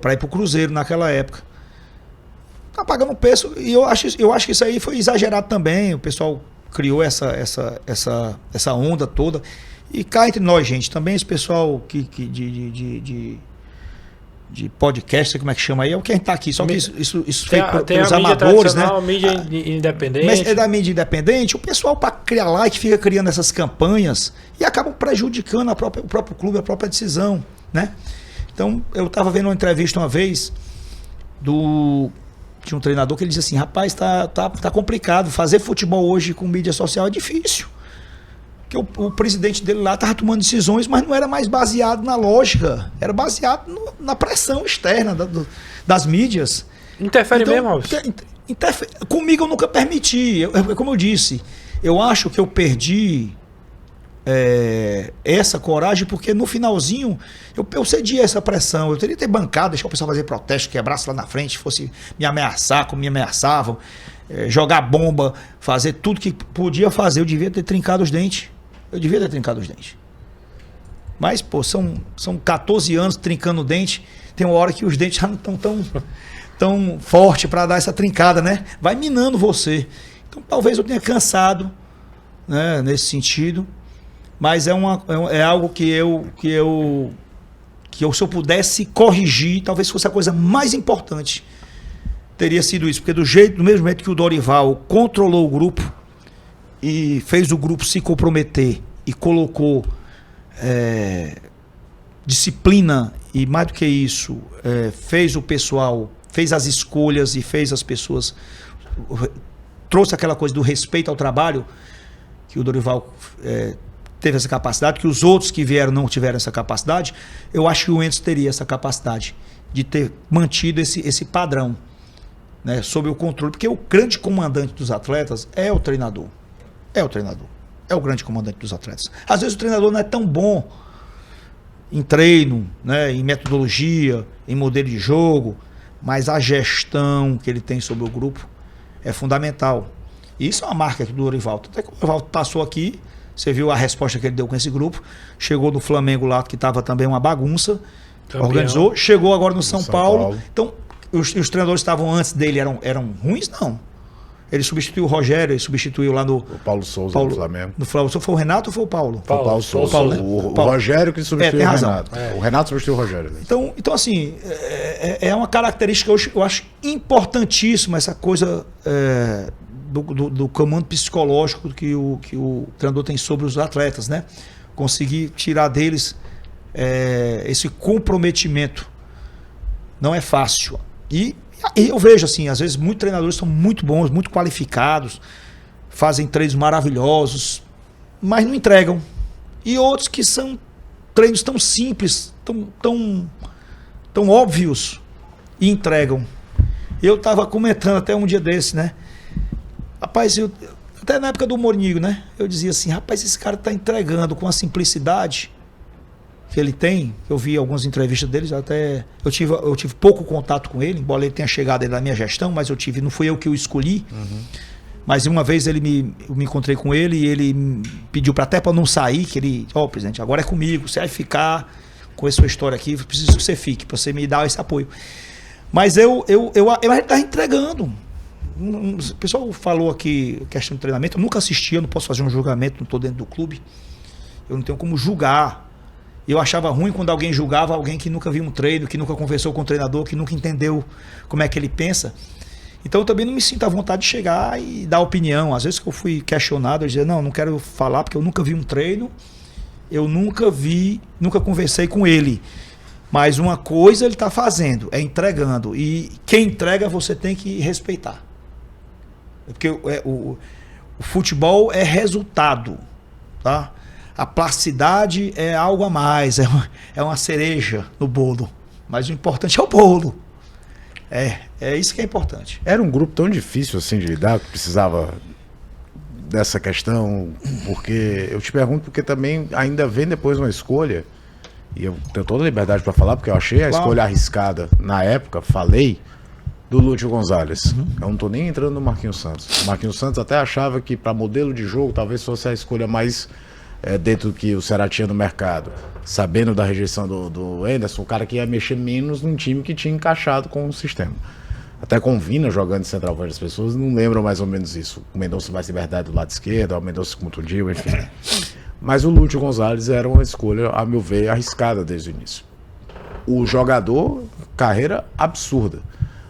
para ir para o Cruzeiro naquela época. Tá pagando o preço, e eu acho que isso aí foi exagerado também. O pessoal criou essa onda toda. E cá entre nós, gente, também esse pessoal de podcast, sei como é que chama aí, é o que a gente tá aqui, só que isso Tem feito tem pelos a mídia amadores, né? tradicional, mídia independente. Mas é da mídia independente, o pessoal para criar like fica criando essas campanhas e acabam prejudicando o próprio clube, a própria decisão, né? Então, eu estava vendo uma entrevista uma vez de um treinador que ele disse assim, rapaz, tá complicado, fazer futebol hoje com mídia social é difícil. Porque o presidente dele lá estava tomando decisões, mas não era mais baseado na lógica, era baseado na pressão externa das mídias. Interfere Então, mesmo, Alves? Comigo eu nunca permiti. Como eu disse, eu acho que eu perdi essa coragem porque no finalzinho eu cedi a essa pressão. Eu teria que ter bancado, deixar o pessoal fazer protesto, quebrasse lá na frente, fosse me ameaçar como me ameaçavam, jogar bomba, fazer tudo que podia fazer. Eu devia ter trincado os dentes. Mas, pô, são 14 anos trincando o dente. Tem uma hora que os dentes já não estão tão forte para dar essa trincada, né? Vai minando você. Então talvez eu tenha cansado, né, nesse sentido, mas é algo que eu se eu pudesse corrigir, talvez fosse a coisa mais importante, teria sido isso, porque do mesmo jeito que o Dorival controlou o grupo e fez o grupo se comprometer e colocou disciplina e mais do que isso, fez o pessoal, fez as escolhas e fez as pessoas, trouxe aquela coisa do respeito ao trabalho, que o Dorival teve essa capacidade, que os outros que vieram não tiveram essa capacidade. Eu acho que o Enzo teria essa capacidade de ter mantido esse padrão, né, sob o controle, porque o grande comandante dos atletas é o treinador. É o grande comandante dos atletas. Às vezes o treinador não é tão bom em treino, né, em metodologia, em modelo de jogo, mas a gestão que ele tem sobre o grupo é fundamental. E isso é uma marca aqui do Dorival. Até que o Dorival passou aqui, você viu a resposta que ele deu com esse grupo, chegou no Flamengo lá, que estava também uma bagunça, organizou, chegou agora no São Paulo. Então, os treinadores que estavam antes dele eram ruins? Não. Ele substituiu o Rogério, ele substituiu lá no... O Paulo Souza no Flamengo. No Flamengo. Foi o Renato ou foi o Paulo? Foi o Paulo Souza. Paulo, né? O Rogério que substituiu o Renato. O Renato substituiu o Rogério. Então assim, é uma característica, eu acho importantíssima essa coisa do comando psicológico que o treinador tem sobre os atletas, né? Conseguir tirar deles esse comprometimento. Não é fácil. E eu vejo assim, às vezes muitos treinadores são muito bons, muito qualificados, fazem treinos maravilhosos, mas não entregam. E outros que são treinos tão simples, tão óbvios, e entregam. Eu estava comentando até um dia desse, né? Rapaz, até na época do Mourinho, né? Eu dizia assim, rapaz, esse cara está entregando com a simplicidade que ele tem. Eu vi algumas entrevistas deles, até eu tive pouco contato com ele, embora ele tenha chegado aí na minha gestão, mas não fui eu que o escolhi. Mas uma vez eu me encontrei com ele e ele pediu até para não sair, que ele, presidente, agora é comigo, você vai ficar com essa sua história aqui, eu preciso que você fique, para você me dar esse apoio. Mas ele está entregando. O pessoal falou aqui questão de treinamento, eu nunca assisti, eu não posso fazer um julgamento, não estou dentro do clube, eu não tenho como julgar. Eu achava ruim quando alguém julgava alguém que nunca viu um treino, que nunca conversou com o treinador, que nunca entendeu como é que ele pensa. Então eu também não me sinto à vontade de chegar e dar opinião. Às vezes que eu fui questionado, eu dizia, não quero falar porque eu nunca vi um treino, eu nunca conversei com ele. Mas uma coisa ele está fazendo, é entregando. E quem entrega você tem que respeitar. Porque o futebol é resultado, tá? A plasticidade é algo a mais, é uma cereja no bolo. Mas o importante é o bolo. É isso que é importante. Era um grupo tão difícil assim de lidar, que precisava dessa questão, porque eu te pergunto, porque também ainda vem depois uma escolha, e eu tenho toda a liberdade para falar, porque eu achei a escolha arriscada na época, falei, do Lúcio Gonzalez. Eu não tô nem entrando no Marquinhos Santos. O Marquinhos Santos até achava que para modelo de jogo talvez fosse a escolha mais dentro do que o Ceará tinha no mercado, sabendo da rejeição do Anderson, o cara que ia mexer menos num time que tinha encaixado com o sistema. Até com o Vina jogando de centroavante, as pessoas não lembram mais ou menos isso. O Mendonça mais liberdade do lado esquerdo, o Mendonça com contundiu, enfim. Mas o Lúcio Gonzalez era uma escolha, a meu ver, arriscada desde o início. O jogador carreira absurda.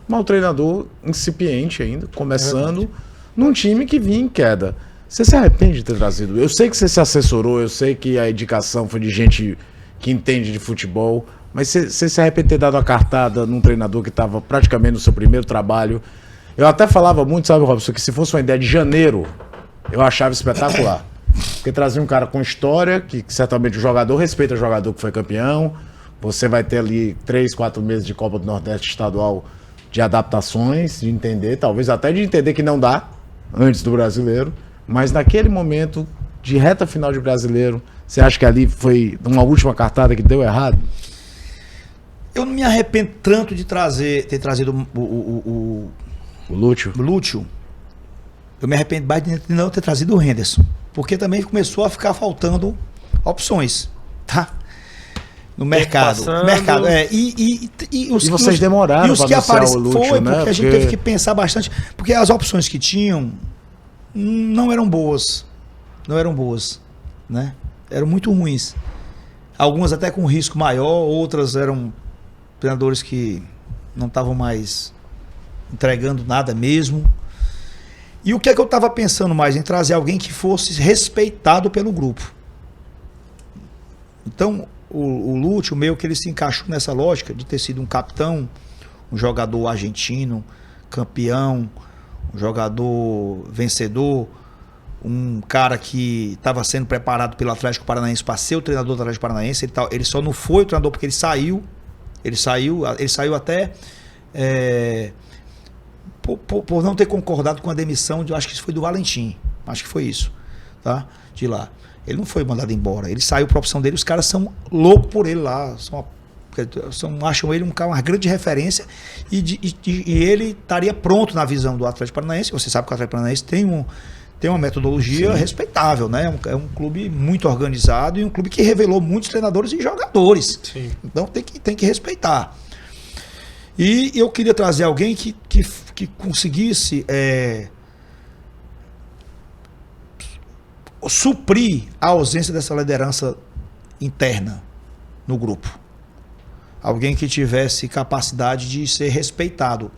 Mas o treinador incipiente ainda, começando num time que vinha em queda. Você se arrepende de ter trazido? Eu sei que você se assessorou, eu sei que a indicação foi de gente que entende de futebol, mas você se arrepende de ter dado uma cartada num treinador que estava praticamente no seu primeiro trabalho. Eu até falava muito, sabe, Robson, que se fosse uma ideia de janeiro, eu achava espetacular. Porque trazia um cara com história, que certamente o jogador respeita o jogador que foi campeão, você vai ter ali 3, 4 meses de Copa do Nordeste estadual de adaptações, de entender, talvez até de entender que não dá, antes do brasileiro, mas naquele momento de reta final de brasileiro, você acha que ali foi uma última cartada que deu errado? Eu não me arrependo tanto de ter trazido o Lúcio. Eu me arrependo mais de não ter trazido o Henderson, porque também começou a ficar faltando opções, tá? No mercado. E vocês demoraram para anunciar o Lúcio, foi, né? Porque a gente teve que pensar bastante, porque as opções que tinham não eram boas. Não eram boas, né? Eram muito ruins. Algumas até com risco maior, outras eram treinadores que não estavam mais entregando nada mesmo. E o que é que eu estava pensando mais? Em trazer alguém que fosse respeitado pelo grupo. Então, o Lúcio, meio que ele se encaixou nessa lógica de ter sido um capitão, um jogador argentino, campeão, um jogador vencedor, um cara que estava sendo preparado pelo Atlético Paranaense para ser o treinador do Atlético Paranaense. Ele só não foi o treinador porque ele saiu até por não ter concordado com a demissão eu acho que isso foi do Valentim, acho que foi isso, tá? De lá. Ele não foi mandado embora, ele saiu por opção dele, os caras são loucos por ele lá, acham ele uma grande referência e ele estaria pronto na visão do Atlético Paranaense. Você sabe que o Atlético Paranaense tem uma metodologia respeitável, né? É um clube muito organizado e um clube que revelou muitos treinadores e jogadores. Sim. Então tem que respeitar. E eu queria trazer alguém que conseguisse suprir a ausência dessa liderança interna no grupo. Alguém que tivesse capacidade de ser respeitado.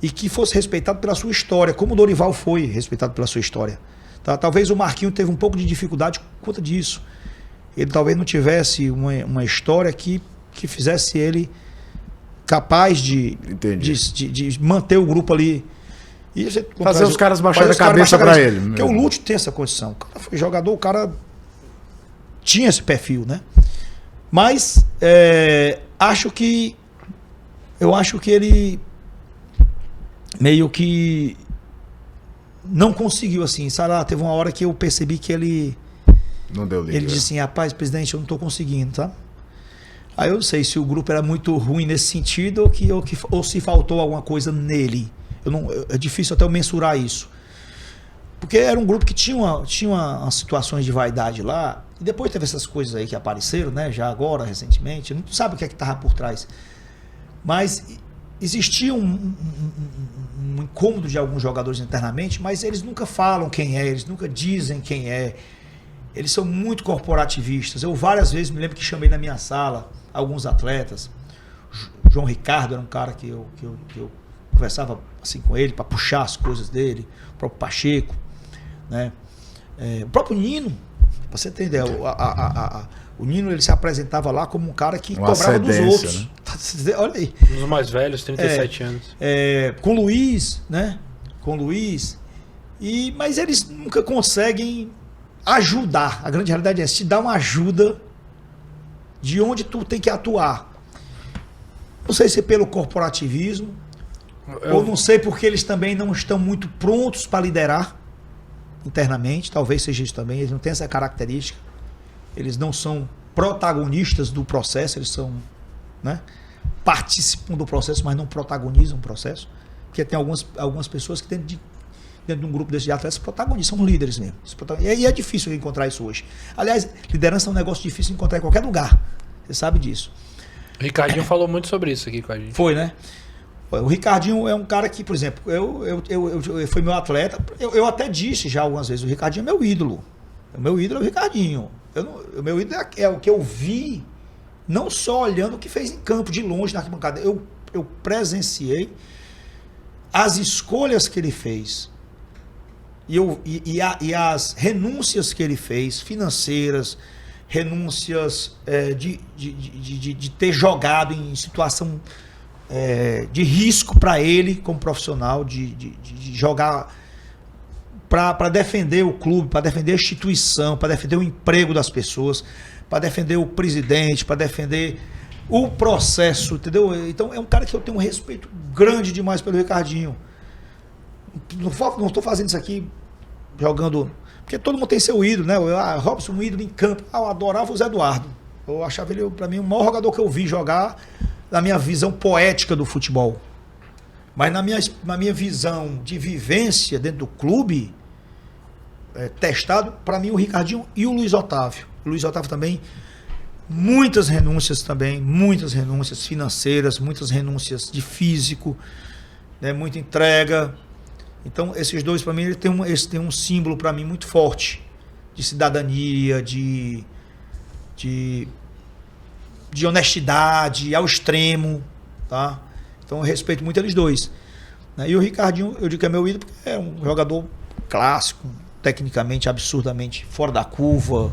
E que fosse respeitado pela sua história, como o Dorival foi respeitado pela sua história. Tá? Talvez o Marquinhos teve um pouco de dificuldade por conta disso. Ele talvez não tivesse uma história que fizesse ele capaz de manter o grupo ali. E fazer os caras baixarem a cabeça para ele. Porque o Lúcio tem essa condição. O cara foi jogador, o cara tinha esse perfil, né? Mas eu acho que ele meio que não conseguiu, assim, sabe? Teve uma hora que eu percebi que ele não deu liga. Ele disse assim: rapaz, presidente, eu não estou conseguindo, tá? Aí eu não sei se o grupo era muito ruim nesse sentido ou se faltou alguma coisa nele. É difícil até eu mensurar isso. Porque era um grupo que tinha umas situações de vaidade lá, e depois teve essas coisas aí que apareceram, né? Já agora, recentemente, não sabe o que é que estava por trás. Mas existia um incômodo de alguns jogadores internamente, mas eles nunca falam quem é, eles nunca dizem quem é. Eles são muito corporativistas. Eu várias vezes me lembro que chamei na minha sala alguns atletas. João Ricardo era um cara que eu conversava assim com ele para puxar as coisas dele, o próprio Pacheco, né? O próprio Nino, para você entender, o Nino ele se apresentava lá como um cara que cobrava dos outros. Né? Olha aí. Um dos mais velhos, 37 anos. Com o Luiz, né? Com o Luiz. Mas eles nunca conseguem ajudar. A grande realidade é te dar uma ajuda de onde tu tem que atuar. Não sei se é pelo corporativismo, ou não sei porque eles também não estão muito prontos para liderar internamente. Talvez seja isso também. Eles não têm essa característica. Eles não são protagonistas do processo, eles são, né, participam do processo, mas não protagonizam o processo. Porque tem algumas pessoas que dentro de um grupo desse de atletas protagonistas, são líderes mesmo. E é difícil encontrar isso hoje. Aliás, liderança é um negócio difícil de encontrar em qualquer lugar. Você sabe disso. O Ricardinho falou muito sobre isso aqui com a gente. Foi, né? O Ricardinho é um cara que, por exemplo, eu fui meu atleta. Eu até disse já algumas vezes, o Ricardinho é meu ídolo. O meu ídolo é o Ricardinho. O meu ídolo é o que eu vi, não só olhando o que fez em campo, de longe, na arquibancada. eu presenciei as escolhas que ele fez e as renúncias que ele fez, financeiras, renúncias de ter jogado em situação de risco para ele como profissional, de jogar para defender o clube, para defender a instituição, para defender o emprego das pessoas, para defender o presidente, para defender o processo, entendeu? Então é um cara que eu tenho um respeito grande demais pelo Ricardinho. Não estou fazendo isso aqui jogando, porque todo mundo tem seu ídolo, né? Robson, um ídolo em campo. Eu adorava o Zé Eduardo. Eu achava ele, para mim, o maior jogador que eu vi jogar na minha visão poética do futebol. Mas na minha visão de vivência dentro do clube, testado, para mim, o Ricardinho e o Luiz Otávio. O Luiz Otávio também, muitas renúncias financeiras, muitas renúncias de físico, né, muita entrega. Então, esses dois, para mim, eles têm um símbolo, para mim, muito forte, de cidadania, de honestidade ao extremo, tá? Então, eu respeito muito eles dois. E o Ricardinho, eu digo que é meu ídolo, porque é um jogador clássico, tecnicamente, absurdamente fora da curva,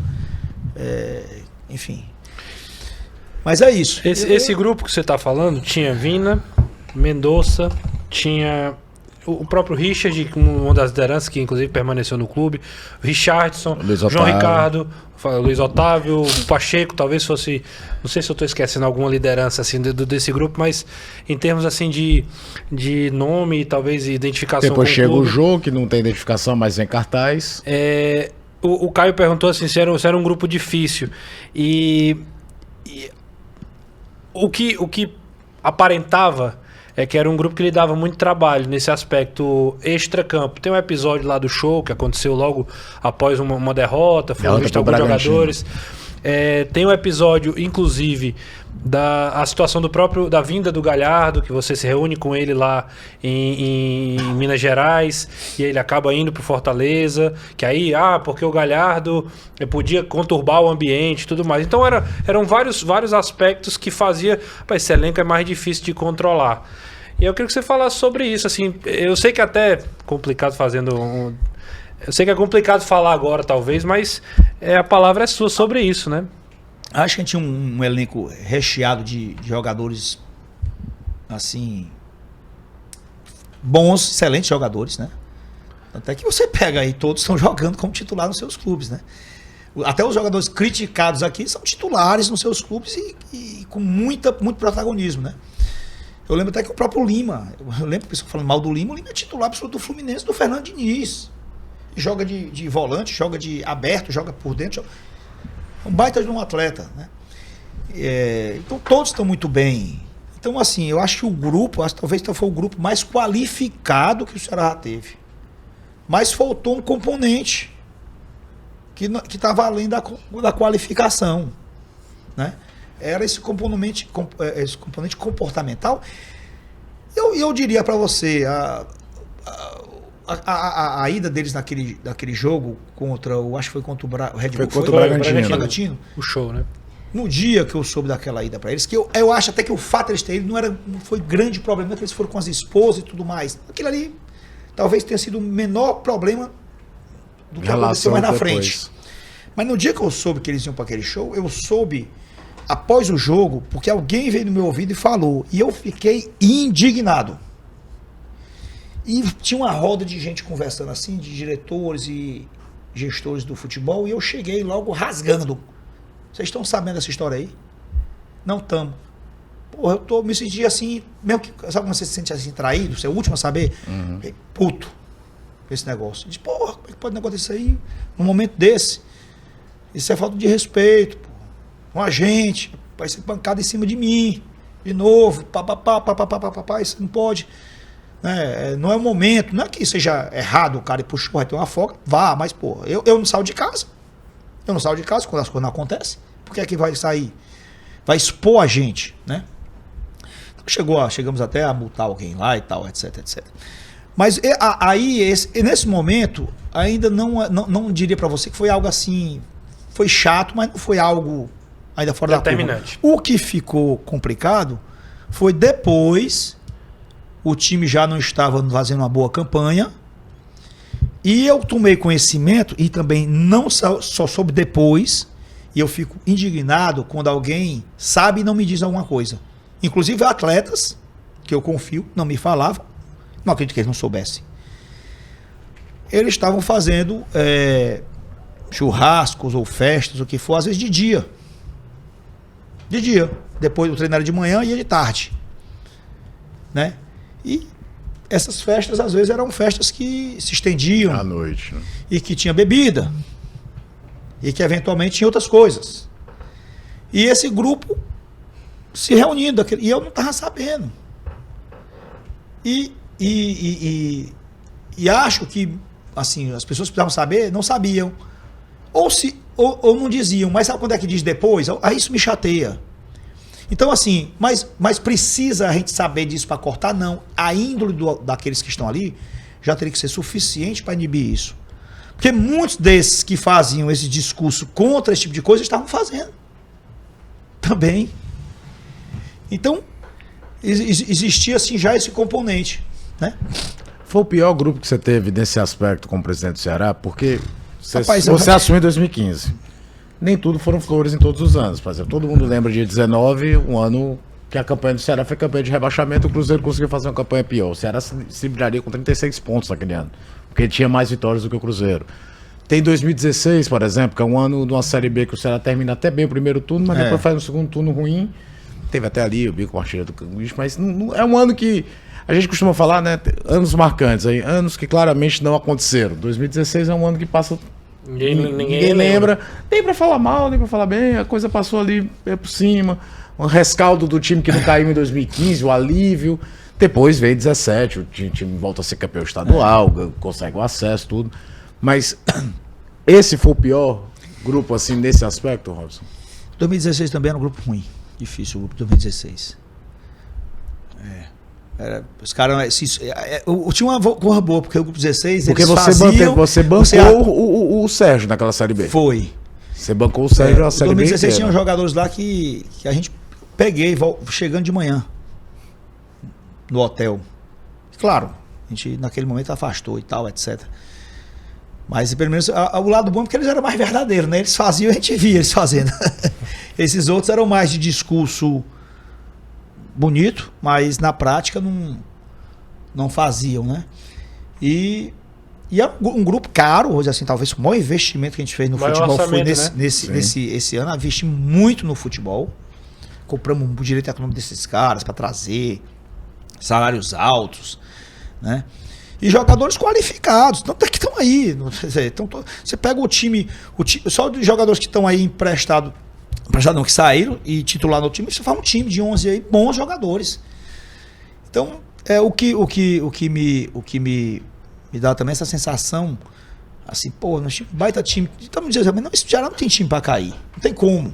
enfim. Mas é isso. Esse grupo que você está falando tinha Vina, Mendonça, tinha o próprio Richard, uma das lideranças que inclusive permaneceu no clube, Richardson, João Ricardo, Luiz Otávio, Pacheco, talvez fosse, não sei se eu estou esquecendo alguma liderança assim desse grupo, mas em termos assim de nome e talvez identificação. Depois chega o Jô, que não tem identificação, mas é em cartaz. O Caio perguntou assim, se era um grupo difícil. E o que aparentava é que era um grupo que lhe dava muito trabalho nesse aspecto extra-campo. Tem um episódio lá do show que aconteceu logo após uma derrota, foram vistos alguns jogadores. Tem um episódio, inclusive, da situação da vinda do Galhardo, que você se reúne com ele lá em Minas Gerais, e ele acaba indo pro Fortaleza, que aí, porque o Galhardo podia conturbar o ambiente e tudo mais. Então eram vários aspectos que fazia, esse elenco é mais difícil de controlar. E eu queria que você falasse sobre isso, assim, eu sei que é até complicado eu sei que é complicado falar agora, talvez, mas a palavra é sua sobre isso, né? Acho que a gente tinha um elenco recheado de jogadores, assim, bons, excelentes jogadores, né? Até que você pega aí, todos estão jogando como titular nos seus clubes, né? Até os jogadores criticados aqui são titulares nos seus clubes e com muito protagonismo, né? Eu lembro até que o próprio Lima, eu lembro que o pessoal falando mal do Lima, o Lima é titular absoluto do Fluminense, do Fernando Diniz. Joga de volante, joga de aberto, joga por dentro. É um baita de um atleta, né? Então todos estão muito bem. Então, assim, eu acho que o grupo, talvez foi o grupo mais qualificado que o Ceará teve. Mas faltou um componente que estava além da qualificação, né? Era esse componente comportamental. Eu diria para você, a ida deles naquele jogo contra acho que foi contra o Red Bull, contra o Bragantino. O show, né? No dia que eu soube daquela ida para eles, que eu acho até que o fato de eles terem ido não foi grande problema, que eles foram com as esposas e tudo mais. Aquilo ali talvez tenha sido o menor problema do que aconteceu mais na frente. Mas no dia que eu soube que eles iam para aquele show, eu soube após o jogo, porque alguém veio no meu ouvido e falou, e eu fiquei indignado. E tinha uma roda de gente conversando assim, de diretores e gestores do futebol, e eu cheguei logo rasgando. Vocês estão sabendo dessa história aí? Não estamos. Porra, eu me senti assim, mesmo que, sabe quando você se sente assim traído, você é o último a saber? Puto, esse negócio. Eu disse, porra, como é que pode acontecer isso aí, num momento desse? Isso é falta de respeito, porra, com a gente, vai ser pancada em cima de mim, de novo, papapá, isso não pode. Não é o momento, não é que seja errado o cara ir pro show, vai ter uma folga, vá, mas pô, eu não saio de casa. Eu não saio de casa quando as coisas não acontecem. Por que é que vai sair? Vai expor a gente, né? Então chegamos até a multar alguém lá e tal, etc. Mas aí, nesse momento, ainda não diria para você que foi algo assim, foi chato, mas não foi algo ainda fora da curva. O que ficou complicado foi depois, o time já não estava fazendo uma boa campanha, e eu tomei conhecimento, e também não só soube depois, e eu fico indignado quando alguém sabe e não me diz alguma coisa. Inclusive atletas, que eu confio, não me falavam, não acredito que eles não soubessem. Eles estavam fazendo churrascos ou festas, o que for, às vezes de dia. De dia. Depois o treino era de manhã e ia de tarde. Né? E essas festas, às vezes, eram festas que se estendiam. À noite. Né? E que tinha bebida. E que, eventualmente, tinha outras coisas. E esse grupo se reunindo. E eu não estava sabendo. E acho que, assim, as pessoas que precisavam saber, não sabiam. Ou não diziam. Mas sabe quando é que diz depois? Aí isso me chateia. Então, assim, mas precisa a gente saber disso para cortar? Não. A índole daqueles que estão ali já teria que ser suficiente para inibir isso. Porque muitos desses que faziam esse discurso contra esse tipo de coisa estavam fazendo. Também. Então, existia, assim, já esse componente, né? Foi o pior grupo que você teve nesse aspecto como presidente do Ceará? Porque Rapaz, você assumiu em 2015. Nem tudo foram flores em todos os anos. Por exemplo, todo mundo lembra de 19, um ano que a campanha do Ceará foi campanha de rebaixamento, o Cruzeiro conseguiu fazer uma campanha pior. O Ceará se livraria com 36 pontos naquele ano, porque ele tinha mais vitórias do que o Cruzeiro. Tem 2016, por exemplo, que é um ano de uma Série B que o Ceará termina até bem o primeiro turno, mas depois faz um segundo turno ruim. Teve até ali o bico com a artilha do Canguiche, mas não, é um ano que a gente costuma falar, né? Anos marcantes, aí, anos que claramente não aconteceram. 2016 é um ano que passa... Ninguém lembra. Nem pra falar mal, nem pra falar bem. A coisa passou ali por cima. Um rescaldo do time que não caiu em 2015, o alívio. Depois veio 17, o time volta a ser campeão estadual, consegue o acesso, tudo. Mas esse foi o pior grupo, assim, nesse aspecto, Robson? 2016 também era um grupo ruim. Difícil o grupo de 2016. Os caras. Tinha uma coisa boa, porque o grupo 16. Porque eles você bancou o Sérgio naquela Série B. Foi. Você bancou o Sérgio na Série B. Em 2016 tinha jogadores lá que a gente peguei chegando de manhã no hotel. Claro, a gente naquele momento afastou e tal, etc. Mas pelo menos o lado bom é porque eles eram mais verdadeiros, né? Eles faziam e a gente via eles fazendo. Esses outros eram mais de discurso bonito, mas na prática não faziam, né? E é um grupo caro, hoje assim, talvez o maior investimento que a gente fez no futebol foi esse ano, investimos muito no futebol, compramos o direito econômico desses caras para trazer salários altos, né? E jogadores qualificados, tanto é que estão aí, você pega o time só de jogadores que estão aí emprestados não, que saíram e titular no time, você faz um time de 11 aí, bons jogadores. Então, o que me dá também essa sensação, assim, pô, nós tínhamos um baita time. Estamos dizendo, mas não, esse Ceará não tem time pra cair, não tem como.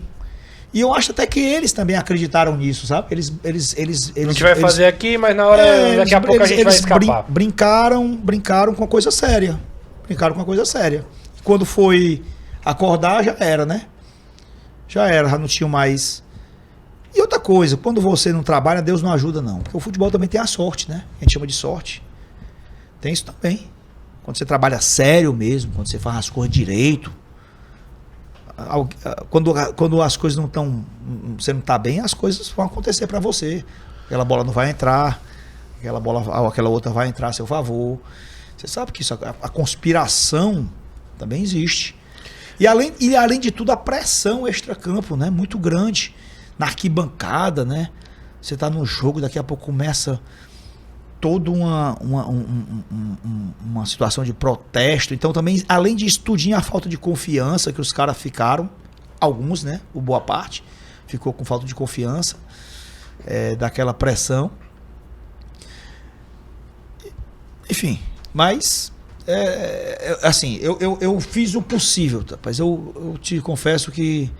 E eu acho até que eles também acreditaram nisso, sabe? Eles a gente vai fazer aqui, mas na hora, daqui a pouco a gente vai escapar. Brincaram com a coisa séria. Brincaram com a coisa séria. E quando foi acordar, já era, né? Já não tinha mais. E outra coisa, quando você não trabalha, Deus não ajuda, não. Porque o futebol também tem a sorte, né? A gente chama de sorte. Tem isso também. Quando você trabalha sério mesmo, quando você faz as coisas direito, quando as coisas não estão, você não está bem, as coisas vão acontecer para você. Aquela bola não vai entrar, aquela outra vai entrar a seu favor. Você sabe que isso, a conspiração também existe. E além de tudo, a pressão extracampo, né? Muito grande. Na arquibancada, né? Você está no jogo, daqui a pouco começa toda uma situação de protesto. Então também, além de estudinho, a falta de confiança que os caras ficaram, alguns, né? O boa parte ficou com falta de confiança, daquela pressão. Enfim, mas assim, eu fiz o possível, rapaz. Eu te confesso que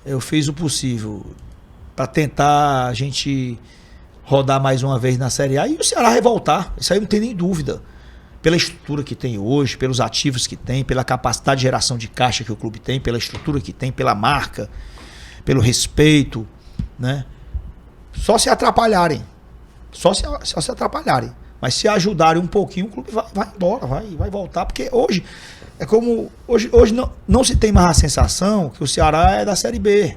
eu fiz o possível para tentar a gente rodar mais uma vez na Série A e o Ceará revoltar. Isso aí não tem nem dúvida. Pela estrutura que tem hoje, pelos ativos que tem, pela capacidade de geração de caixa que o clube tem, pela estrutura que tem, pela marca, pelo respeito, né? Só se atrapalharem. Só se atrapalharem. Mas se ajudarem um pouquinho, o clube vai embora, vai voltar. Porque hoje, é como. Hoje não se tem mais a sensação que o Ceará é da Série B.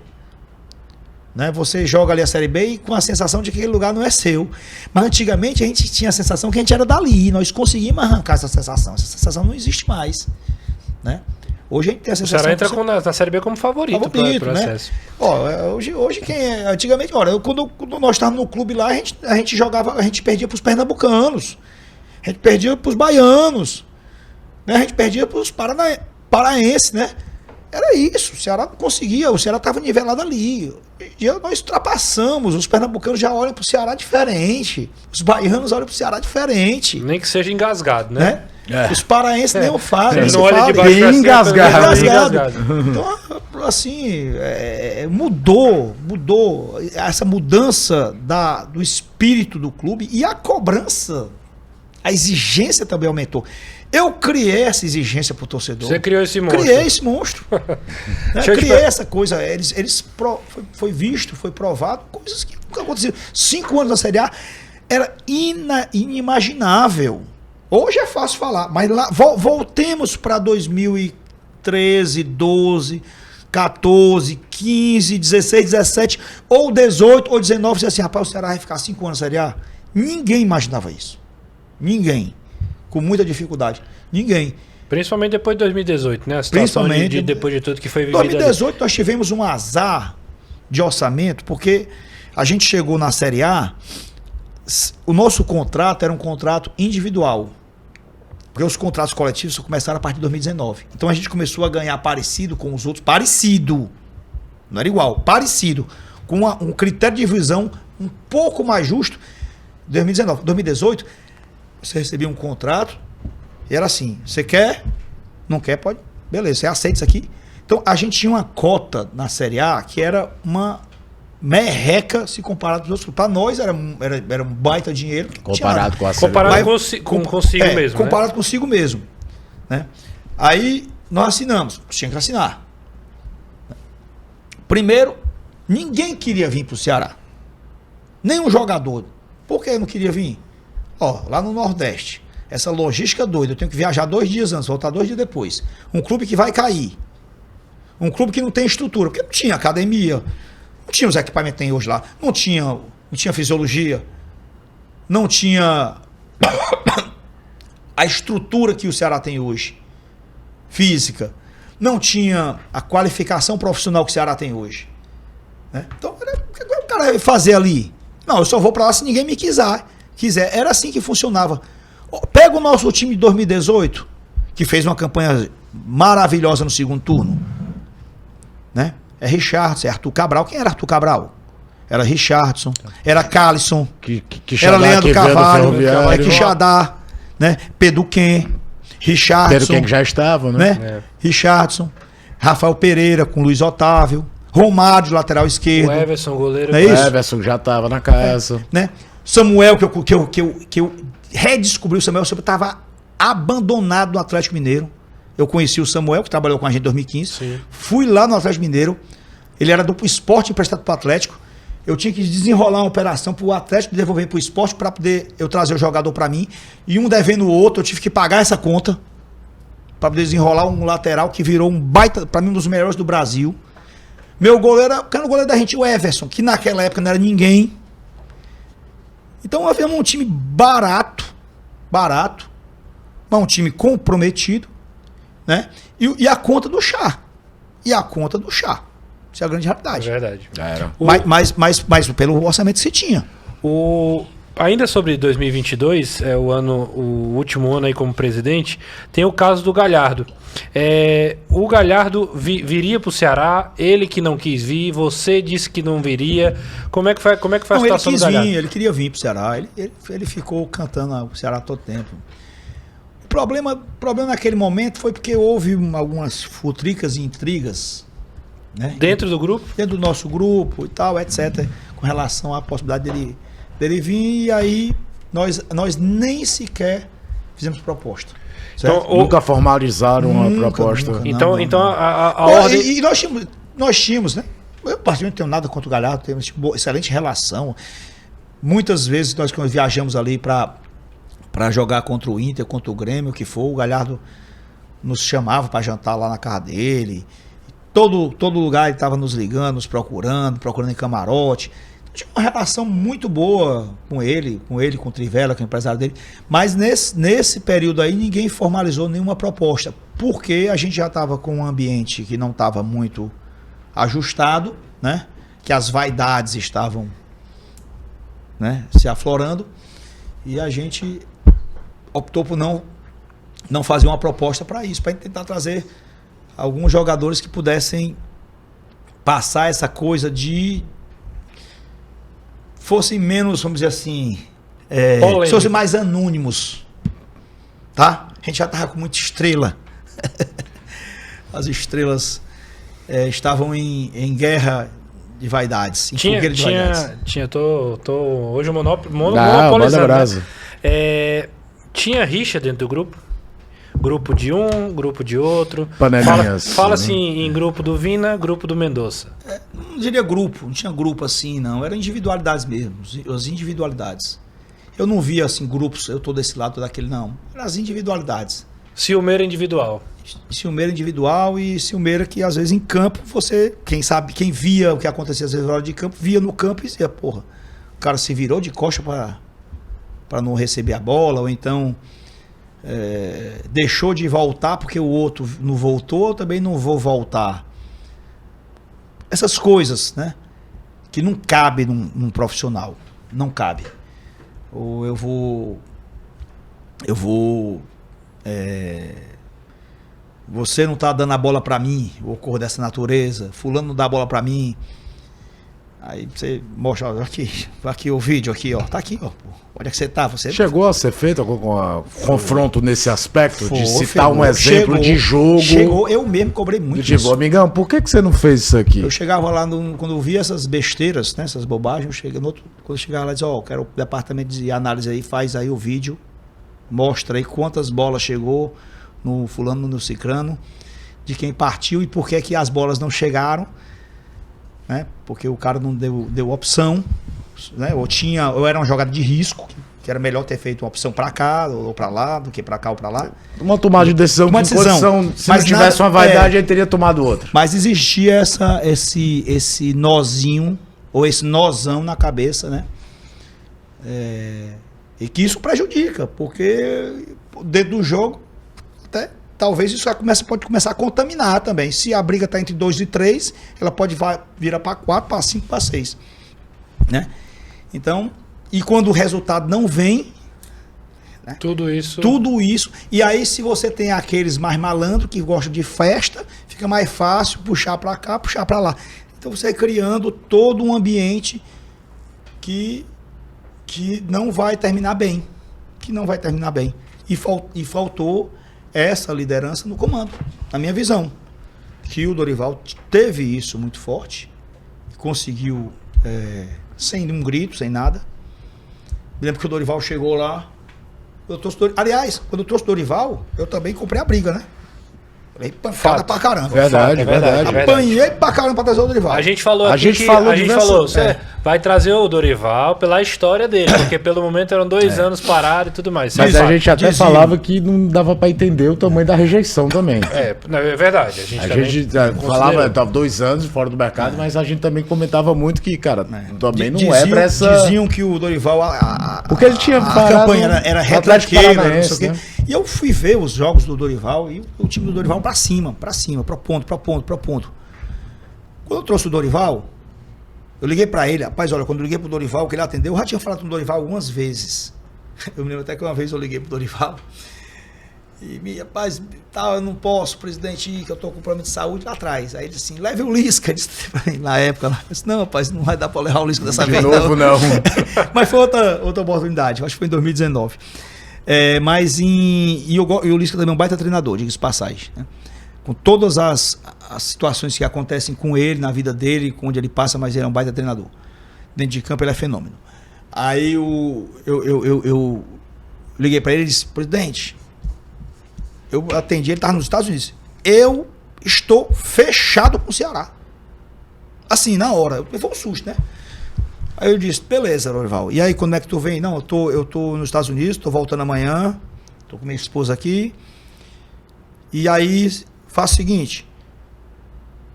Né? Você joga ali a Série B e com a sensação de que aquele lugar não é seu. Mas antigamente a gente tinha a sensação que a gente era dali. Nós conseguimos arrancar essa sensação. Essa sensação não existe mais. Né? Hoje a gente tem a sensação. O Ceará entra na Série B como favorito pro né? acesso. Hoje quem é. Antigamente, olha, quando nós estávamos no clube lá, a gente jogava, a gente perdia para os pernambucanos, a gente perdia para os baianos, né? A gente perdia para os paraenses, né? Era isso, o Ceará não conseguia, o Ceará estava nivelado ali. Hoje em dia nós ultrapassamos, os pernambucanos já olham para o Ceará diferente, os baianos olham para o Ceará diferente. Nem que seja engasgado, né? Os paraenses nem o fazem. Não olha de baixo bem engasgado. Então, assim, mudou essa mudança do espírito do clube e a cobrança, a exigência também aumentou. Eu criei essa exigência pro torcedor. Você criou esse monstro. Criei esse monstro. Criei essa coisa. Foi visto, foi provado, coisas que nunca aconteceram. 5 anos na Série A era inimaginável. Hoje é fácil falar, mas lá, voltemos para 2013, 12, 14, 15, 16, 17, ou 18, ou 19, dizer assim, rapaz, o Ceará vai ficar 5 anos na Série A? Ninguém imaginava isso. Ninguém. Com muita dificuldade. Ninguém. Principalmente depois de 2018, né? A situação depois de tudo que foi vivido. Em 2018 nós tivemos um azar de orçamento, porque a gente chegou na Série A, o nosso contrato era um contrato individual. Porque os contratos coletivos só começaram a partir de 2019. Então a gente começou a ganhar parecido com os outros. Parecido. Não era igual. Parecido. Com um critério de divisão um pouco mais justo. 2019. 2018, você recebia um contrato e era assim. Você quer? Não quer? Pode. Beleza, você aceita isso aqui? Então a gente tinha uma cota na Série A que era uma merreca se comparado com os outros. Para nós era um baita dinheiro. Comparado com a Série B. Consigo mesmo. Comparado consigo mesmo. Né? Aí nós assinamos. Tinha que assinar. Primeiro, ninguém queria vir para o Ceará. Nenhum jogador. Por que não queria vir? Lá no Nordeste. Essa logística doida. Eu tenho que viajar 2 dias antes, voltar 2 dias depois. Um clube que vai cair. Um clube que não tem estrutura. Porque não tinha academia. Não tinha os equipamentos que tem hoje lá. Não tinha fisiologia. Não tinha a estrutura que o Ceará tem hoje. Física. Não tinha a qualificação profissional que o Ceará tem hoje. Né? Então, o que o cara vai fazer ali? Não, eu só vou para lá se ninguém me quiser. Era assim que funcionava. Pega o nosso time de 2018, que fez uma campanha maravilhosa no segundo turno. Né? É Richardson, é Arthur Cabral. Quem era Arthur Cabral? Era Richardson, era Calisson, era Leandro Carvalho, Quixadá, né? Peduquem, Richardson. Peduquem que já estava, né? Richardson, Rafael Pereira com Luiz Otávio, Romário, lateral esquerdo. O Everson, goleiro. É isso? O Everson já estava na casa. Né? Samuel, que eu redescobri o Samuel, estava abandonado no Atlético Mineiro. Eu conheci o Samuel, que trabalhou com a gente em 2015. Sim. Fui lá no Atlético Mineiro. Ele era do esporte emprestado para o Atlético. Eu tinha que desenrolar uma operação para o Atlético devolver para o esporte para poder eu trazer o jogador para mim. E um devendo o outro, eu tive que pagar essa conta para poder desenrolar um lateral que virou um baita, para mim, um dos melhores do Brasil. Meu goleiro era o goleiro da gente, o Everson, que naquela época não era ninguém. Então havia um time barato, mas um time comprometido. Né? E a conta do chá. Isso é a grande realidade. É verdade. Mas pelo orçamento que se tinha. Ainda sobre 2022, o último ano aí como presidente, tem o caso do Galhardo. O Galhardo viria para o Ceará, ele que não quis vir, você disse que não viria. Como é que foi a situação do Galhardo? Ele queria vir para o Ceará, ele ficou cantando o Ceará todo tempo. O problema naquele momento foi porque houve algumas futricas e intrigas, né? Dentro do grupo? Dentro do nosso grupo e tal, etc. Com relação à possibilidade dele vir, e aí nós nem sequer fizemos proposta. Então, nunca formalizaram uma proposta. Nunca, então a ordem... E nós tínhamos, né? Eu particularmente não tenho nada contra o Galhardo, temos excelente relação. Muitas vezes nós quando viajamos ali para jogar contra o Inter, contra o Grêmio, o que for, o Galhardo nos chamava para jantar lá na casa dele. Todo lugar ele estava nos ligando, nos procurando em camarote. Então, tinha uma relação muito boa com ele, com o Trivela, que é o empresário dele. Mas nesse período aí ninguém formalizou nenhuma proposta, porque a gente já estava com um ambiente que não estava muito ajustado, né? Que as vaidades estavam, né, se aflorando, e a gente optou por não fazer uma proposta para isso, para tentar trazer alguns jogadores que pudessem passar essa coisa de fossem menos, vamos dizer assim, fossem mais anônimos, tá? A gente já estava com muita estrela. As estrelas estavam em guerra de vaidades, em fogueira de vaidades. Tô hoje monopolizando. Tinha rixa dentro do grupo? Grupo de um, grupo de outro. Panelinhas. Fala assim em grupo do Vina, grupo do Mendonça. Não diria grupo, não tinha grupo assim, não. Eram individualidades mesmo, as individualidades. Eu não via assim grupos, eu tô desse lado, tô daquele, não. Eram as individualidades. Ciumeira individual. Ciumeira individual e ciumeira que às vezes em campo você, quem via o que acontecia às vezes na hora de campo, via no campo e dizia, porra, o cara se virou de coxa para não receber a bola, ou então deixou de voltar porque o outro não voltou, eu também não vou voltar. Essas coisas, né? Que não cabe num profissional. Não cabe. Ou eu vou você não tá dando a bola pra mim, ou cor dessa natureza, fulano não dá a bola pra mim. Aí você mostra, ó, aqui o vídeo, aqui, ó, tá aqui, ó. Onde é que você tá? Você chegou a ser feito algum confronto nesse aspecto? De citar chegou, um exemplo de jogo? Chegou, eu mesmo cobrei muito isso. Amigão, por que você não fez isso aqui? Eu chegava lá, quando eu via essas besteiras, né, essas bobagens, quando eu chegava lá e dizia, ó, quero o departamento de análise aí, faz aí o vídeo, mostra aí quantas bolas chegou no fulano, no cicrano, de quem partiu e por que as bolas não chegaram, né? Porque o cara não deu opção, né? Ou era uma jogada de risco, que era melhor ter feito uma opção para cá ou para lá do que para cá ou para lá. Uma tomada de decisão, se não tivesse uma vaidade, ele teria tomado outra. Mas existia esse nozinho, ou esse nozão na cabeça, né? E que isso prejudica, porque dentro do jogo, até talvez isso pode começar a contaminar também. Se a briga está entre 2 e 3, ela pode virar para 4, para 5, para 6. Né? Então, e quando o resultado não vem, né? Tudo isso. E aí, se você tem aqueles mais malandros que gostam de festa, fica mais fácil puxar para cá, puxar para lá. Então, você criando todo um ambiente que não vai terminar bem. E faltou essa liderança no comando, na minha visão. Que o Dorival teve isso muito forte, conseguiu, sem um grito, sem nada. Me lembro que o Dorival chegou lá. Aliás, quando eu trouxe o Dorival, eu também comprei a briga, né? Falei, pancada pra caramba. Verdade. Apanhei pra caramba pra trazer o Dorival. A gente falou, você vai trazer o Dorival pela história dele, porque pelo momento eram 2 anos parados e tudo mais. Mas a gente até falava que não dava pra entender o tamanho da rejeição também. É verdade. A gente falava, tava 2 anos fora do mercado, mas a gente também comentava muito que, cara, também não é pra essa... Diziam que o Dorival, porque ele tinha a campanha era retranqueira, não sei o quê. E eu fui ver os jogos do Dorival e o time do Dorival pra cima, pro ponto. Quando eu trouxe o Dorival, eu liguei pra ele, rapaz, olha, quando eu liguei pro Dorival, que ele atendeu, eu já tinha falado com o Dorival algumas vezes. Eu me lembro até que uma vez eu liguei pro Dorival e, rapaz, eu não posso, presidente, ir, que eu tô com problema de saúde lá atrás. Aí ele disse assim, leve o Lisca, disse, na época lá. Eu disse, não, rapaz, não vai dar pra levar o Lisca dessa vez. De novo, não. Mas foi outra oportunidade, acho que foi em 2019. E o Lisca também é um baita treinador, diga-se passagem, né? Com todas as situações que acontecem com ele, na vida dele, onde ele passa, mas ele é um baita treinador. Dentro de campo ele é fenômeno. Aí eu liguei para ele e disse, presidente, eu atendi, ele estava nos Estados Unidos, eu estou fechado com o Ceará. assim, na hora. Foi um susto, né? Aí eu disse, beleza, Dorival. E aí, quando é que tu vem? Não, eu tô nos Estados Unidos, tô voltando amanhã, tô com minha esposa aqui. E aí, faço o seguinte,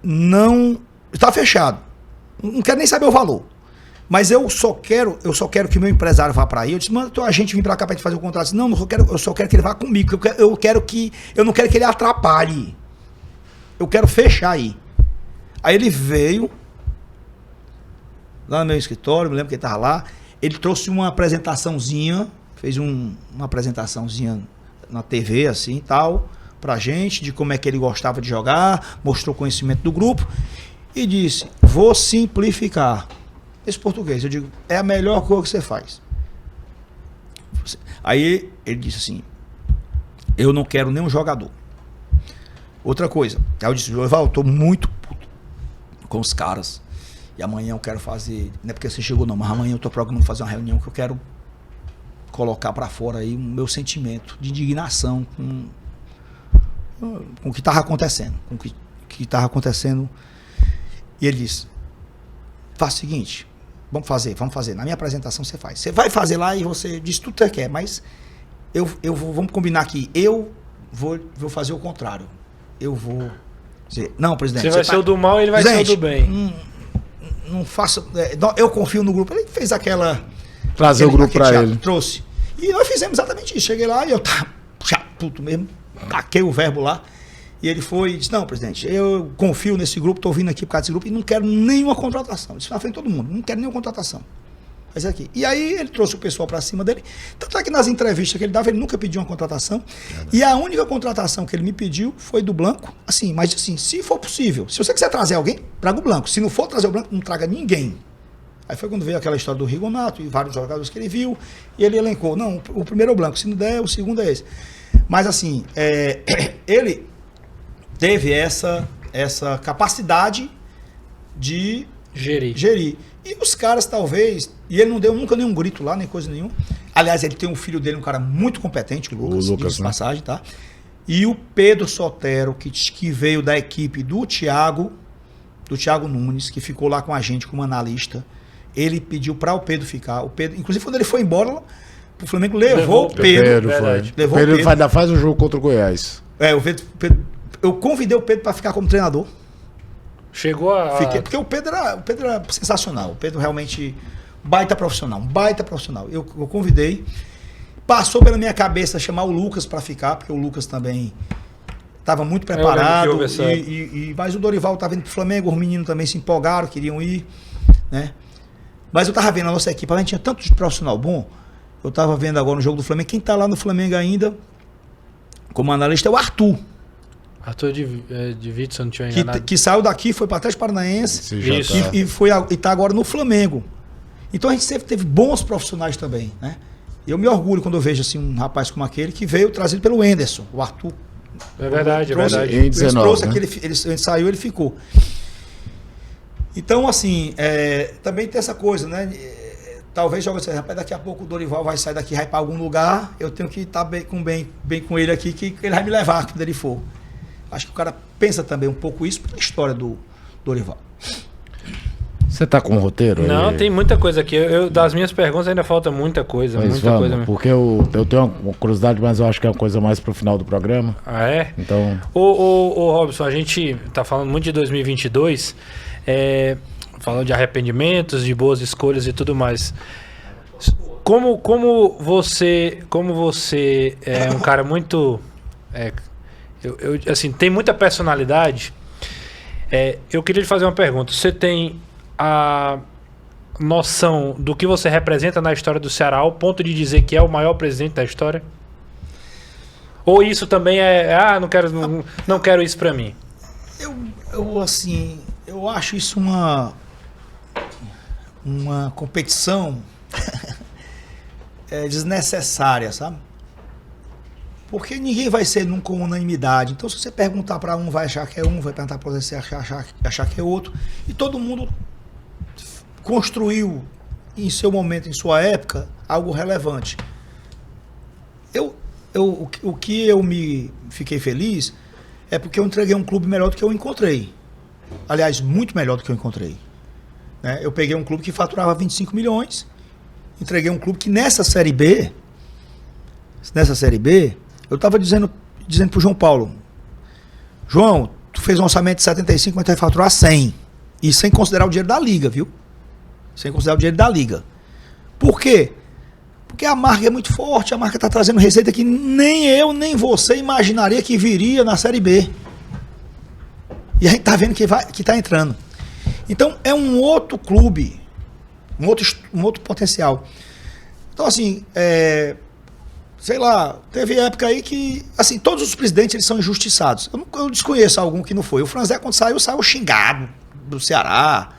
não... Está fechado. Não quero nem saber o valor. Mas eu só quero que meu empresário vá para aí. Eu disse, manda teu agente vir para cá para gente fazer o contrato. Disse, não, eu só quero que ele vá comigo. Eu não quero que ele atrapalhe. Eu quero fechar aí. Aí ele veio lá no meu escritório, me lembro que ele estava lá. Ele trouxe uma apresentaçãozinha, fez uma apresentaçãozinha na TV, assim, tal, pra gente, de como é que ele gostava de jogar, mostrou conhecimento do grupo e disse, vou simplificar. Esse português, eu digo, é a melhor coisa que você faz. Aí ele disse assim, eu não quero nenhum jogador. Outra coisa, aí eu disse, Dorival, eu tô muito puto com os caras. E amanhã eu quero fazer, não é porque você chegou não, mas amanhã eu tô programando fazer uma reunião que eu quero colocar para fora aí o meu sentimento de indignação com o que estava acontecendo, com o que estava acontecendo. E ele disse, faz o seguinte, vamos fazer, na minha apresentação você faz. Você vai fazer lá e você diz tudo que você quer, mas vamos combinar aqui, eu vou fazer o contrário. Eu vou dizer, não, presidente. Você vai ser o do mal e ele vai ser o do bem. Não faça. Eu confio no grupo. Ele fez aquela. Trazer o grupo para ele. Trouxe. E nós fizemos exatamente isso. Cheguei lá e eu tava puto mesmo. Taquei o verbo lá. E ele foi e disse, não, presidente, eu confio nesse grupo, estou vindo aqui por causa desse grupo e não quero nenhuma contratação. Isso na frente de todo mundo, não quero nenhuma contratação. Mas aqui. E aí ele trouxe o pessoal para cima dele. Tanto é que nas entrevistas que ele dava, ele nunca pediu uma contratação. E a única contratação que ele me pediu foi do Blanco. Assim, mas assim, se for possível, se você quiser trazer alguém, traga o Blanco. Se não for trazer o Blanco, não traga ninguém. Aí foi quando veio aquela história do Rigonato e vários jogadores que ele viu. E ele elencou, não, o primeiro é o Blanco, se não der, o segundo é esse. Mas assim, ele teve essa capacidade de gerir. E os caras talvez, e ele não deu nunca nenhum grito lá, nem coisa nenhuma. Aliás, ele tem um filho dele, um cara muito competente, o Lucas, de passagem, tá? E o Pedro Sotero, que veio da equipe do Thiago Nunes, que ficou lá com a gente como analista, ele pediu para o Pedro ficar. O Pedro, inclusive quando ele foi embora, o Flamengo levou o Pedro. Levou o Pedro ainda faz o jogo contra o Goiás. Eu convidei o Pedro para ficar como treinador. Chegou a... Porque o Pedro era sensacional. O Pedro realmente um baita profissional. Eu convidei. Passou pela minha cabeça chamar o Lucas para ficar, porque o Lucas também estava muito preparado. Mas o Dorival estava indo pro Flamengo, os meninos também se empolgaram, queriam ir, né? Mas eu estava vendo a nossa equipe, a gente tinha tanto de profissional bom. Eu estava vendo agora no jogo do Flamengo. Quem está lá no Flamengo ainda, como analista, é o Arthur. Arthur de Witson, não tinha enganado. Que saiu daqui, foi para Atlético Paranaense e tá agora no Flamengo. Então a gente sempre teve bons profissionais também, né? E eu me orgulho quando eu vejo assim, um rapaz como aquele que veio trazido pelo Enderson, o Arthur. É verdade. Ele trouxe aquele, ele saiu, ele ficou. Então, assim, também tem essa coisa, né? Talvez jogue assim, rapaz, daqui a pouco o Dorival vai sair daqui, vai para algum lugar, eu tenho que estar bem com ele aqui, que ele vai me levar quando ele for. Acho que o cara pensa também um pouco isso pela história do Dorival. Você tá com um roteiro? Não, tem muita coisa aqui. Das minhas perguntas ainda falta muita coisa. Mas muita vamos, coisa mesmo. Porque eu tenho uma curiosidade, mas eu acho que é uma coisa mais pro final do programa. Ah, é? Então... Ô Robson, a gente tá falando muito de 2022, falando de arrependimentos, de boas escolhas e tudo mais. Como você é um cara muito... assim, tem muita personalidade. Eu queria lhe fazer uma pergunta. Você tem a noção do que você representa na história do Ceará ao ponto de dizer que é o maior presidente da história? Ou isso também não quero isso pra mim? Eu acho isso uma competição desnecessária, sabe? Porque ninguém vai ser nunca unanimidade. Então, se você perguntar para um, vai achar que é um, vai perguntar para você, achar que é outro. E todo mundo construiu, em seu momento, em sua época, algo relevante. O que eu me fiquei feliz é porque eu entreguei um clube melhor do que eu encontrei. Aliás, muito melhor do que eu encontrei. Né? Eu peguei um clube que faturava 25 milhões, entreguei um clube que nessa Série B, eu estava dizendo pro João Paulo, João, tu fez um orçamento de 75, mas tu vai faturar 100. E sem considerar o dinheiro da liga, viu? Sem considerar o dinheiro da liga. Por quê? Porque a marca é muito forte, a marca está trazendo receita que nem eu, nem você imaginaria que viria na Série B. E a gente tá vendo que tá entrando. Então é um outro clube, um outro potencial. Então assim, sei lá, teve época aí que, assim, todos os presidentes eles são injustiçados. Eu desconheço algum que não foi. O Franzé quando saiu xingado do Ceará,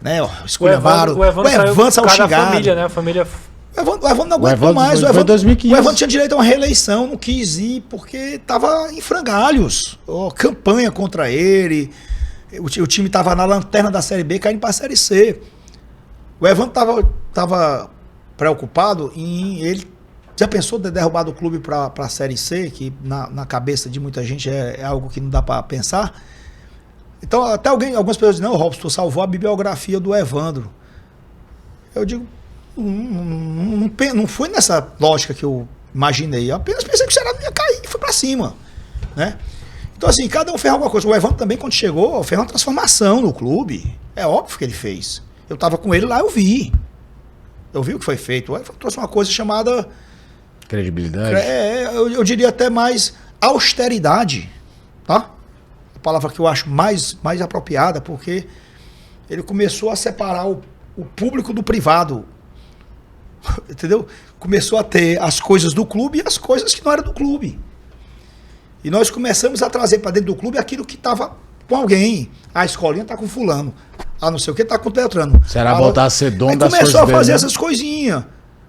né? Esculhambaram. O Evandro saiu xingado. Da família, né? A família... O Evandro não aguentou mais. Foi 2015. O Evandro tinha direito a uma reeleição, não quis ir porque estava em frangalhos. Campanha contra ele. O time estava na lanterna da Série B, caindo para a Série C. O Evandro estava preocupado em ele. Já pensou de derrubar do clube para a Série C, que na cabeça de muita gente é algo que não dá para pensar? Então, até algumas pessoas dizem, não, Robson, tu salvou a bibliografia do Evandro. Eu digo, não foi nessa lógica que eu imaginei. Eu apenas pensei que o Ceará não ia cair e foi para cima. Né? Então, assim, cada um fez alguma coisa. O Evandro também, quando chegou, fez uma transformação no clube. É óbvio que ele fez. Eu estava com ele lá, eu vi. Eu vi o que foi feito. O Evandro trouxe uma coisa chamada... credibilidade. Eu diria até mais austeridade. Tá? A palavra que eu acho mais apropriada, porque ele começou a separar o público do privado. Entendeu? Começou a ter as coisas do clube e as coisas que não eram do clube. E nós começamos a trazer para dentro do clube aquilo que estava com alguém. A escolinha está com fulano. A não sei o que está com o Tetrano. Será voltar a ser dono das coisas começou a fazer dele, essas coisinhas.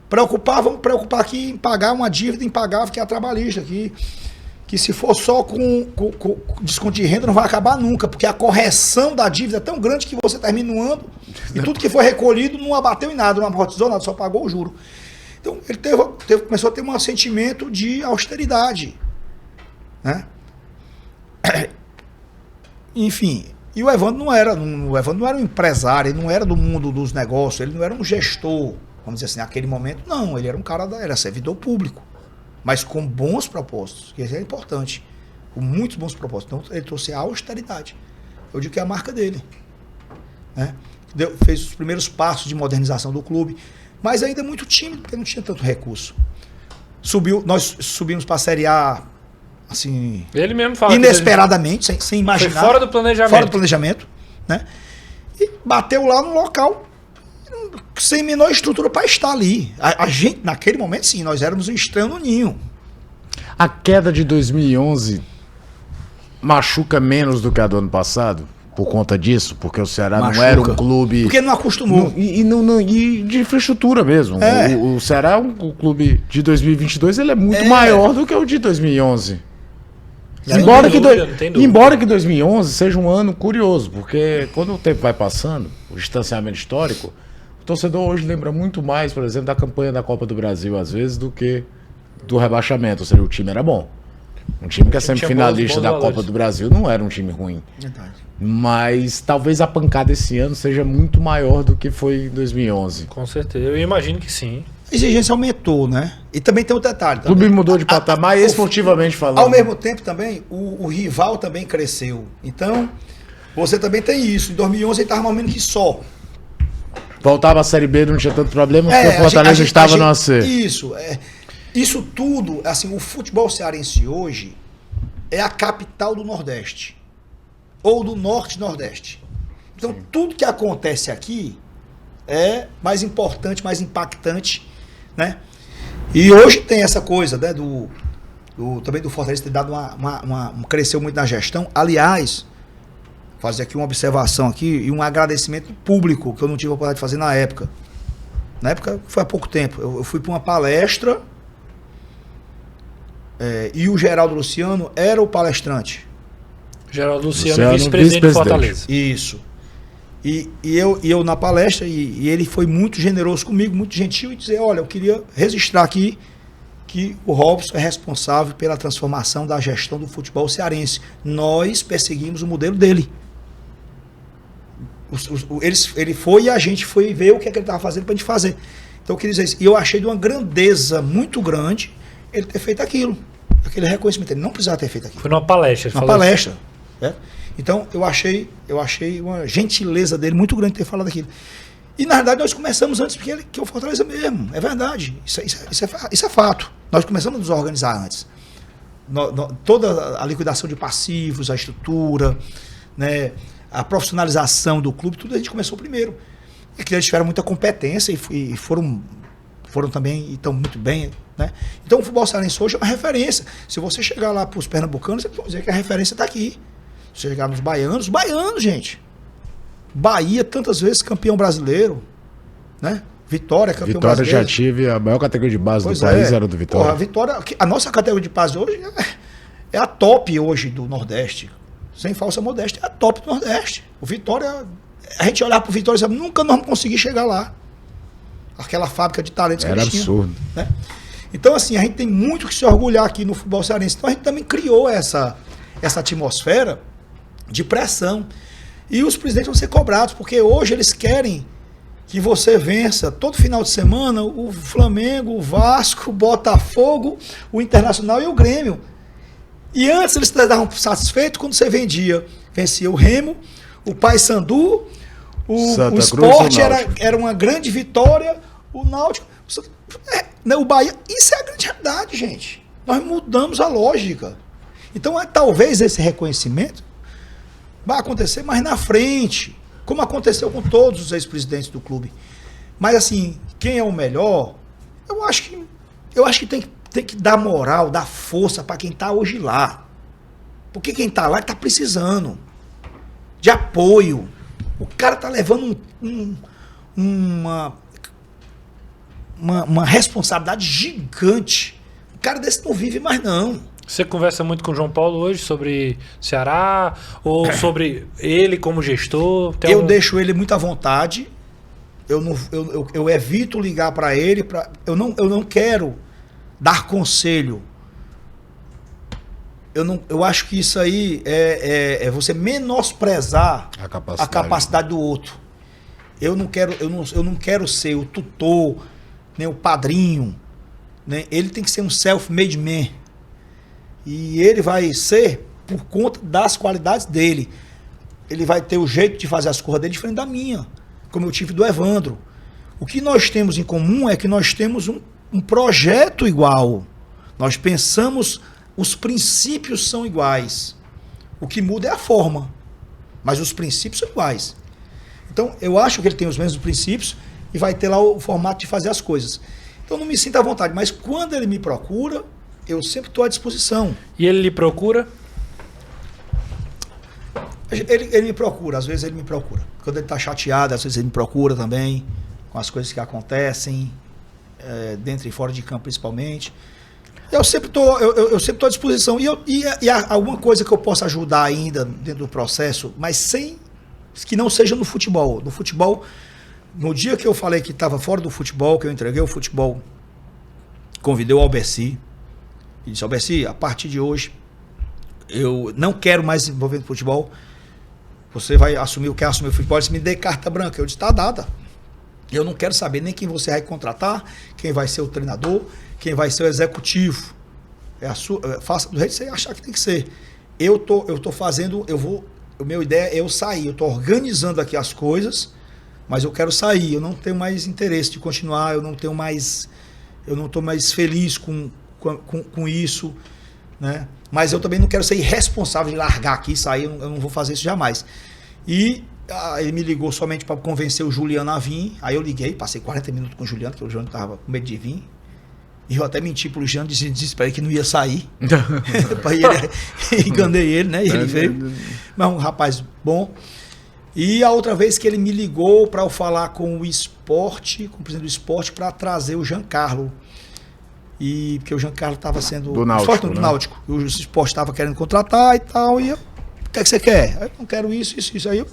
Vamos preocupar aqui em pagar uma dívida impagável que é a trabalhista. Que se for só com desconto de renda não vai acabar nunca, porque a correção da dívida é tão grande que você termina um ano e tudo que foi recolhido não abateu em nada, não amortizou nada, só pagou o juro. Então ele começou a ter um sentimento de austeridade. Né? Enfim, e o Evandro não era um empresário, ele não era do mundo dos negócios, ele não era um gestor, vamos dizer assim, naquele momento, não, ele era um cara, era servidor público. Mas com bons propósitos, que isso é importante. Com muitos bons propósitos. Então, ele trouxe a austeridade. Eu digo que é a marca dele. Né? Fez os primeiros passos de modernização do clube, mas ainda muito tímido, porque não tinha tanto recurso. Nós subimos para a Série A, assim... Ele mesmo fala inesperadamente, sem imaginar. Foi fora do planejamento. Fora do planejamento. Né? E bateu lá no local... sem menor estrutura para estar ali. A gente, naquele momento, sim, nós éramos um estranho no ninho. A queda de 2011 machuca menos do que a do ano passado? Por conta disso? Porque o Ceará não era um clube... Porque não acostumou. E de infraestrutura mesmo. O Ceará, o clube de 2022, ele é muito maior do que o de 2011. Embora que 2011 seja um ano curioso, porque quando o tempo vai passando, o distanciamento histórico... O torcedor hoje lembra muito mais, por exemplo, da campanha da Copa do Brasil, às vezes, do que do rebaixamento. Ou seja, o time era bom. Um time que é semifinalista da Copa do Brasil não era um time ruim. Verdade. Mas talvez a pancada esse ano seja muito maior do que foi em 2011. Com certeza, eu imagino que sim. A exigência aumentou, né? E também tem um detalhe. O clube mudou de patamar esportivamente falando. Ao mesmo tempo também, o rival também cresceu. Então, você também tem isso. Em 2011 ele estava mais ou menos que só. Voltava a Série B, não tinha tanto problema, porque o Fortaleza estava no AC. Isso tudo, assim, o futebol cearense hoje é a capital do Nordeste. Ou do Norte-Nordeste. Então, tudo que acontece aqui é mais importante, mais impactante, né? E hoje tem essa coisa, né, também do Fortaleza ter dado cresceu muito na gestão. Aliás, fazer aqui uma observação aqui e um agradecimento público que eu não tive a oportunidade de fazer na época. Na época foi há pouco tempo. Eu fui para uma palestra e o Geraldo Luciano era o palestrante. Geraldo Luciano, vice-presidente do Fortaleza. Isso. E eu na palestra, e ele foi muito generoso comigo, muito gentil, e dizer, olha, eu queria registrar aqui que o Robson é responsável pela transformação da gestão do futebol cearense. Nós perseguimos o modelo dele. Ele foi e a gente foi ver o que é que ele estava fazendo para a gente fazer. Então eu queria dizer isso. E eu achei de uma grandeza muito grande ele ter feito aquilo. Aquele reconhecimento. Ele não precisava ter feito aquilo. Foi numa palestra. Uma palestra. Né? Então eu achei uma gentileza dele muito grande ter falado aquilo. E na verdade nós começamos antes que o Fortaleza mesmo. É verdade. Isso é fato. Nós começamos a nos organizar antes. Toda a liquidação de passivos, a estrutura, né, a profissionalização do clube, tudo a gente começou primeiro. E que eles tiveram muita competência e foram também, e estão muito bem. Né? Então o futebol cearense hoje é uma referência. Se você chegar lá para os pernambucanos, você pode dizer que a referência está aqui. Se você chegar nos baianos, gente. Bahia, tantas vezes campeão brasileiro. Né? Vitória, campeão brasileiro. Vitória já tive, a maior categoria de base do país era do Vitória. Porra, Vitória. A nossa categoria de base hoje é a top hoje do Nordeste. Sem falsa modéstia, é a top do Nordeste. O Vitória, a gente olhar pro Vitória e dizer, nunca nós vamos conseguir chegar lá. Aquela fábrica de talentos que era eles tinham, absurdo. Né? Então, assim, a gente tem muito que se orgulhar aqui no futebol cearense. Então, a gente também criou essa atmosfera de pressão. E os presidentes vão ser cobrados, porque hoje eles querem que você vença todo final de semana o Flamengo, o Vasco, o Botafogo, o Internacional e o Grêmio. E antes eles estavam satisfeitos quando você vencia o Remo, o Paysandu, o Sport era uma grande vitória, o Náutico, o Bahia. Isso é a grande realidade, gente. Nós mudamos a lógica. Então, talvez esse reconhecimento vai acontecer mais na frente, como aconteceu com todos os ex-presidentes do clube. Mas, assim, quem é o melhor, eu acho que tem que dar moral, dar força para quem está hoje lá. Porque quem está lá está precisando de apoio. O cara está levando uma responsabilidade gigante. O cara desse não vive mais, não. Você conversa muito com o João Paulo hoje sobre Ceará ou sobre ele como gestor? Eu deixo ele muito à vontade. Eu evito ligar para ele. Eu não quero dar conselho. Eu acho que isso aí é você menosprezar a capacidade do outro. Eu não quero ser o tutor, nem o padrinho. Né? Ele tem que ser um self-made man. E ele vai ser por conta das qualidades dele. Ele vai ter o jeito de fazer as coisas dele diferente da minha, como eu tive do Evandro. O que nós temos em comum é que nós temos um projeto igual. Nós pensamos, os princípios são iguais. O que muda é a forma, mas os princípios são iguais. Então, eu acho que ele tem os mesmos princípios e vai ter lá o formato de fazer as coisas. Então, não me sinto à vontade, mas quando ele me procura, eu sempre estou à disposição. E ele lhe procura? Ele me procura, às vezes ele me procura. Quando ele está chateado, às vezes ele me procura também, com as coisas que acontecem, dentro e fora de campo principalmente. Eu sempre estou à disposição. E há alguma coisa que eu possa ajudar ainda dentro do processo, mas que não seja no futebol. No futebol, no dia que eu falei que estava fora do futebol, que eu entreguei o futebol, convidei o Alberci. E disse, Alberci, a partir de hoje, eu não quero mais se envolver no futebol. Você vai quer assumir o futebol? Ele disse, me dê carta branca. Eu disse, tá dada. Eu não quero saber nem quem você vai contratar, quem vai ser o treinador, quem vai ser o executivo. Faça do jeito que você achar que tem que ser. Eu tô fazendo, a minha ideia é eu sair. Eu tô organizando aqui as coisas, mas eu quero sair. Eu não tenho mais interesse de continuar, eu não tô mais feliz com isso, né? Mas eu também não quero ser irresponsável de largar aqui e sair, eu não vou fazer isso jamais. E ele me ligou somente para convencer o Juliano a vir. Aí eu liguei, passei 40 minutos com o Juliano, porque o Juliano estava com medo de vir. E eu até menti pro Juliano, disse para ele que não ia sair. Enganei ele, né? E ele veio. Mas um rapaz bom. E a outra vez que ele me ligou para eu falar com o esporte, com o presidente do esporte, para trazer o Giancarlo. Porque o Giancarlo estava sendo... Do Náutico, do Náutico. O esporte estava querendo contratar e tal. E eu, o que é que você quer? Eu não quero isso.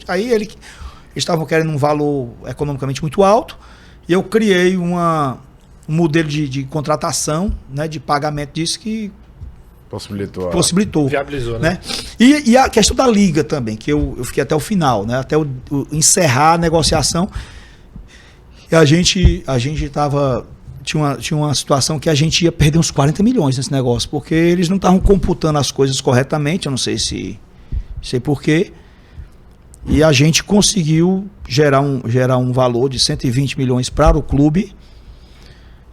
Aí eles estavam querendo um valor economicamente muito alto. E eu criei um modelo de contratação, né, de pagamento disso que Possibilitou. Viabilizou, né? E a questão da liga também, que eu fiquei até o final, né? Até encerrar a negociação. E a gente tava... Tinha uma situação que a gente ia perder uns 40 milhões nesse negócio, porque eles não estavam computando as coisas corretamente, eu não sei sei porquê. E a gente conseguiu gerar um valor de 120 milhões para o clube,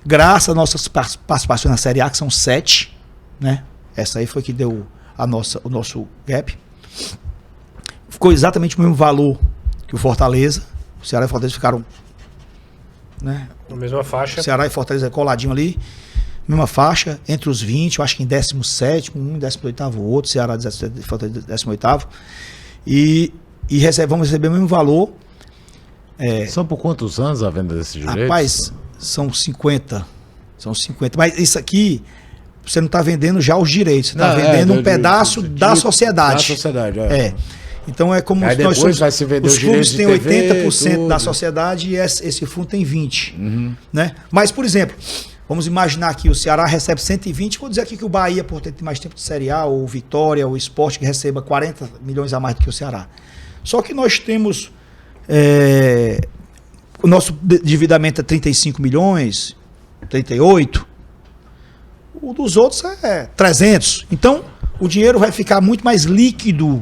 graças às nossas participações na Série A, que são 7, né? Essa aí foi que deu o nosso gap. Ficou exatamente o mesmo valor que o Fortaleza. O Ceará e o Fortaleza ficaram, né? Na mesma faixa. O Ceará e Fortaleza coladinho ali. Mesma faixa, entre os 20, eu acho que em 17º, um em 18º, o outro, Ceará 17, Fortaleza 18º. E vamos receber o mesmo valor. São por quantos anos a venda desses direitos? Rapaz, são 50. Mas isso aqui, você não está vendendo já os direitos, você está vendendo um pedaço da sociedade. Da sociedade, Então é como aí nós somos, vai se vender os clubes têm 80% tudo. da sociedade e esse fundo tem 20%. Né? Mas, por exemplo, vamos imaginar que o Ceará recebe 120, vou dizer aqui que o Bahia, por ter mais tempo de Série A, ou o Vitória, ou o Sport, que receba 40 milhões a mais do que o Ceará. Só que nós temos... o nosso endividamento é 35 milhões, 38. O dos outros é 300. Então, o dinheiro vai ficar muito mais líquido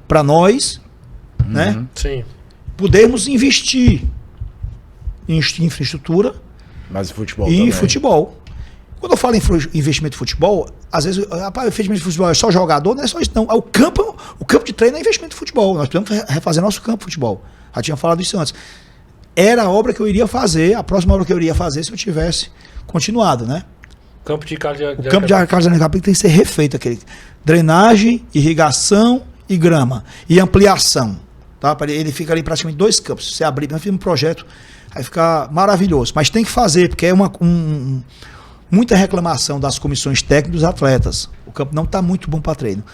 para nós, né? Sim. Podermos investir em infraestrutura e em futebol. Quando eu falo em investimento em futebol, às vezes, investimento em futebol é só jogador, não é só isso, não. O campo de treino é investimento em futebol. Nós precisamos refazer nosso campo de futebol. Já tinha falado isso antes. Era a obra que eu iria fazer, a próxima obra que eu iria fazer se eu tivesse continuado, né? O campo de Carlos O campo de Carlos Alencar tem que ser refeito, aquele drenagem, irrigação e grama. E ampliação. Tá? Ele fica ali praticamente 2 campos. Se você abrir, nós fizemos um projeto, vai ficar maravilhoso. Mas tem que fazer, porque é muita reclamação das comissões técnicas dos atletas. O campo não está muito bom para treino.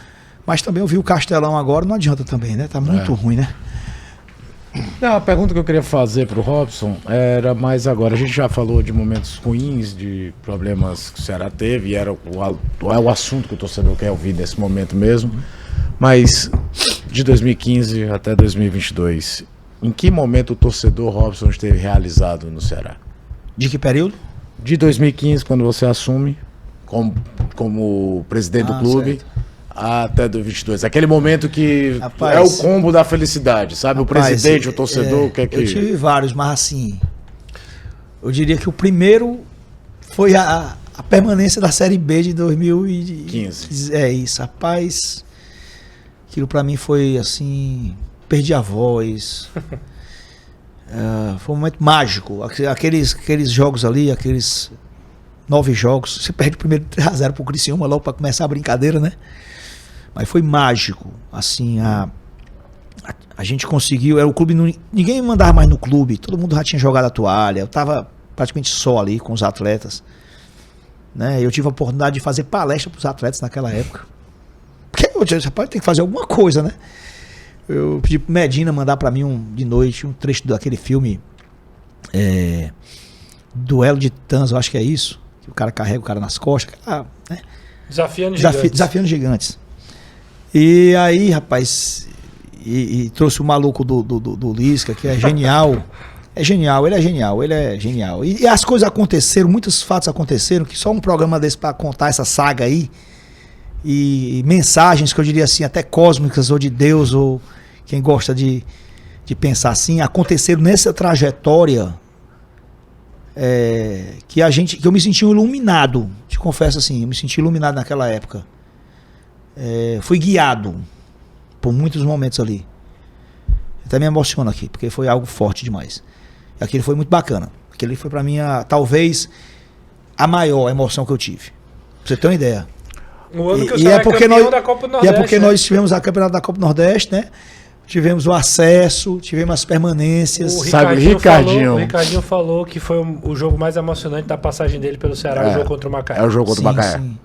Mas também eu vi o Castelão agora, não adianta também, né? Tá muito ruim, né? Não, a pergunta que eu queria fazer para o Robson era mais agora. A gente já falou de momentos ruins, de problemas que o Ceará teve, e é o assunto que o torcedor quer ouvir nesse momento mesmo. Mas de 2015 até 2022, em que momento o torcedor Robson esteve realizado no Ceará? De que período? De 2015, quando você assume como presidente do clube, certo, até 2022. Aquele momento que é o combo da felicidade, sabe? O presidente, o torcedor, o que é que... Eu tive vários, mas assim, eu diria que o primeiro foi a permanência da Série B de 2015. É isso, rapaz. Aquilo pra mim foi assim, perdi a voz. Foi um momento mágico. Aqueles jogos ali, aqueles 9 jogos, você perde o primeiro 3-0 pro Criciúma logo pra começar a brincadeira, né? Mas foi mágico, assim, a gente conseguiu, era o clube, ninguém me mandava mais no clube, todo mundo já tinha jogado a toalha, eu estava praticamente só ali com os atletas, né? Eu tive a oportunidade de fazer palestra para os atletas naquela época, porque eu disse, rapaz, tem que fazer alguma coisa, né? Eu pedi pro Medina mandar para mim de noite um trecho daquele filme, Duelo de Titãs, eu acho que é isso, que o cara carrega o cara nas costas, né? Desafiando Gigantes. E aí, rapaz, e trouxe o maluco do Lisca, que é genial. Ele é genial. E as coisas aconteceram, muitos fatos aconteceram, que só um programa desse para contar essa saga aí, e mensagens que eu diria assim, até cósmicas, ou de Deus, ou quem gosta de pensar assim, aconteceram nessa trajetória, que eu me senti iluminado, te confesso assim, eu me senti iluminado naquela época. Fui guiado por muitos momentos ali. Até me emociono aqui, porque foi algo forte demais. E aquele foi muito bacana. Aquele foi pra mim, talvez, a maior emoção que eu tive. Pra você ter uma ideia. O ano que eu saí campeão da Copa do Nordeste. E é porque nós tivemos a campeonato da Copa do Nordeste, né? Tivemos o acesso, tivemos as permanências. O Ricardinho falou que foi o jogo mais emocionante da passagem dele pelo Ceará, o jogo contra o Macaé. É o jogo contra o Macaé. Sim.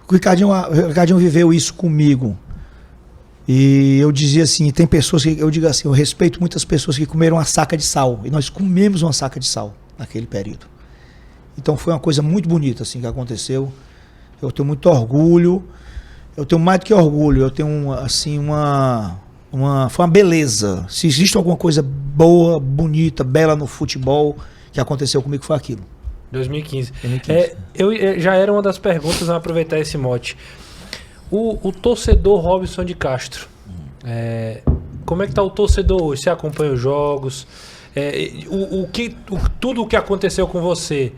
O Ricardinho viveu isso comigo. E eu dizia assim, tem pessoas que, eu digo assim, eu respeito muitas pessoas que comeram uma saca de sal. E nós comemos uma saca de sal naquele período. Então foi uma coisa muito bonita assim que aconteceu. Eu tenho muito orgulho. Eu tenho mais do que orgulho. Eu tenho, assim, foi uma beleza. Se existe alguma coisa boa, bonita, bela no futebol que aconteceu comigo, foi aquilo. 2015. 2015. Já era uma das perguntas, vamos aproveitar esse mote. O torcedor Robson de Castro, como é que tá o torcedor hoje? Você acompanha os jogos? Tudo o que aconteceu com você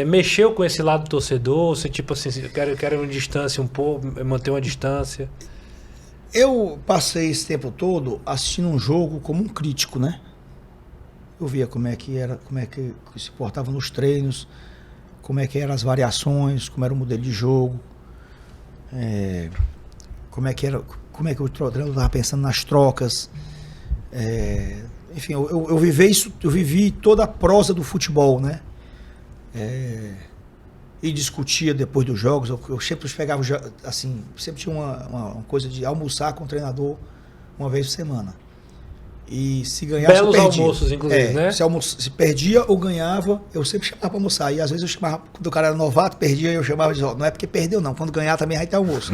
mexeu com esse lado do torcedor? Você tipo assim, quero uma distância um pouco, manter uma distância? Eu passei esse tempo todo assistindo um jogo como um crítico, né? Eu via como é que era, como é que se portava nos treinos, como é que eram as variações, como era o modelo de jogo, como é que o treinador estava pensando nas trocas. Enfim, eu vivi toda a prosa do futebol, né? E discutia depois dos jogos. Eu sempre pegava, assim, sempre tinha uma coisa de almoçar com o treinador uma vez por semana. E se ganhava, belos se perdia. Almoços, inclusive, né? Se perdia ou ganhava, eu sempre chamava para almoçar. E às vezes eu chamava, quando o cara era novato, perdia, eu chamava de volta. Não é porque perdeu, não. Quando ganhar também vai ter almoço.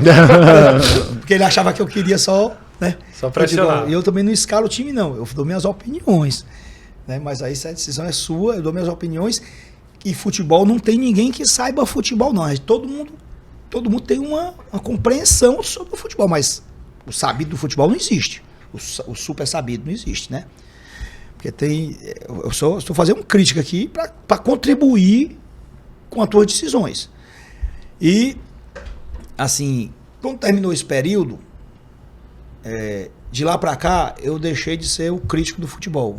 Porque ele achava que eu queria só, né? Só pressionar. E eu também não escalo o time, não. Eu dou minhas opiniões. Né? Mas aí, se a decisão é sua, eu dou minhas opiniões. E futebol não tem ninguém que saiba futebol, não. Todo mundo tem uma compreensão sobre o futebol, mas o sabido do futebol não existe. O super sabido não existe, né? Porque eu estou fazendo uma crítica aqui para contribuir com as tuas decisões. E, assim, quando terminou esse período, de lá para cá, eu deixei de ser o crítico do futebol.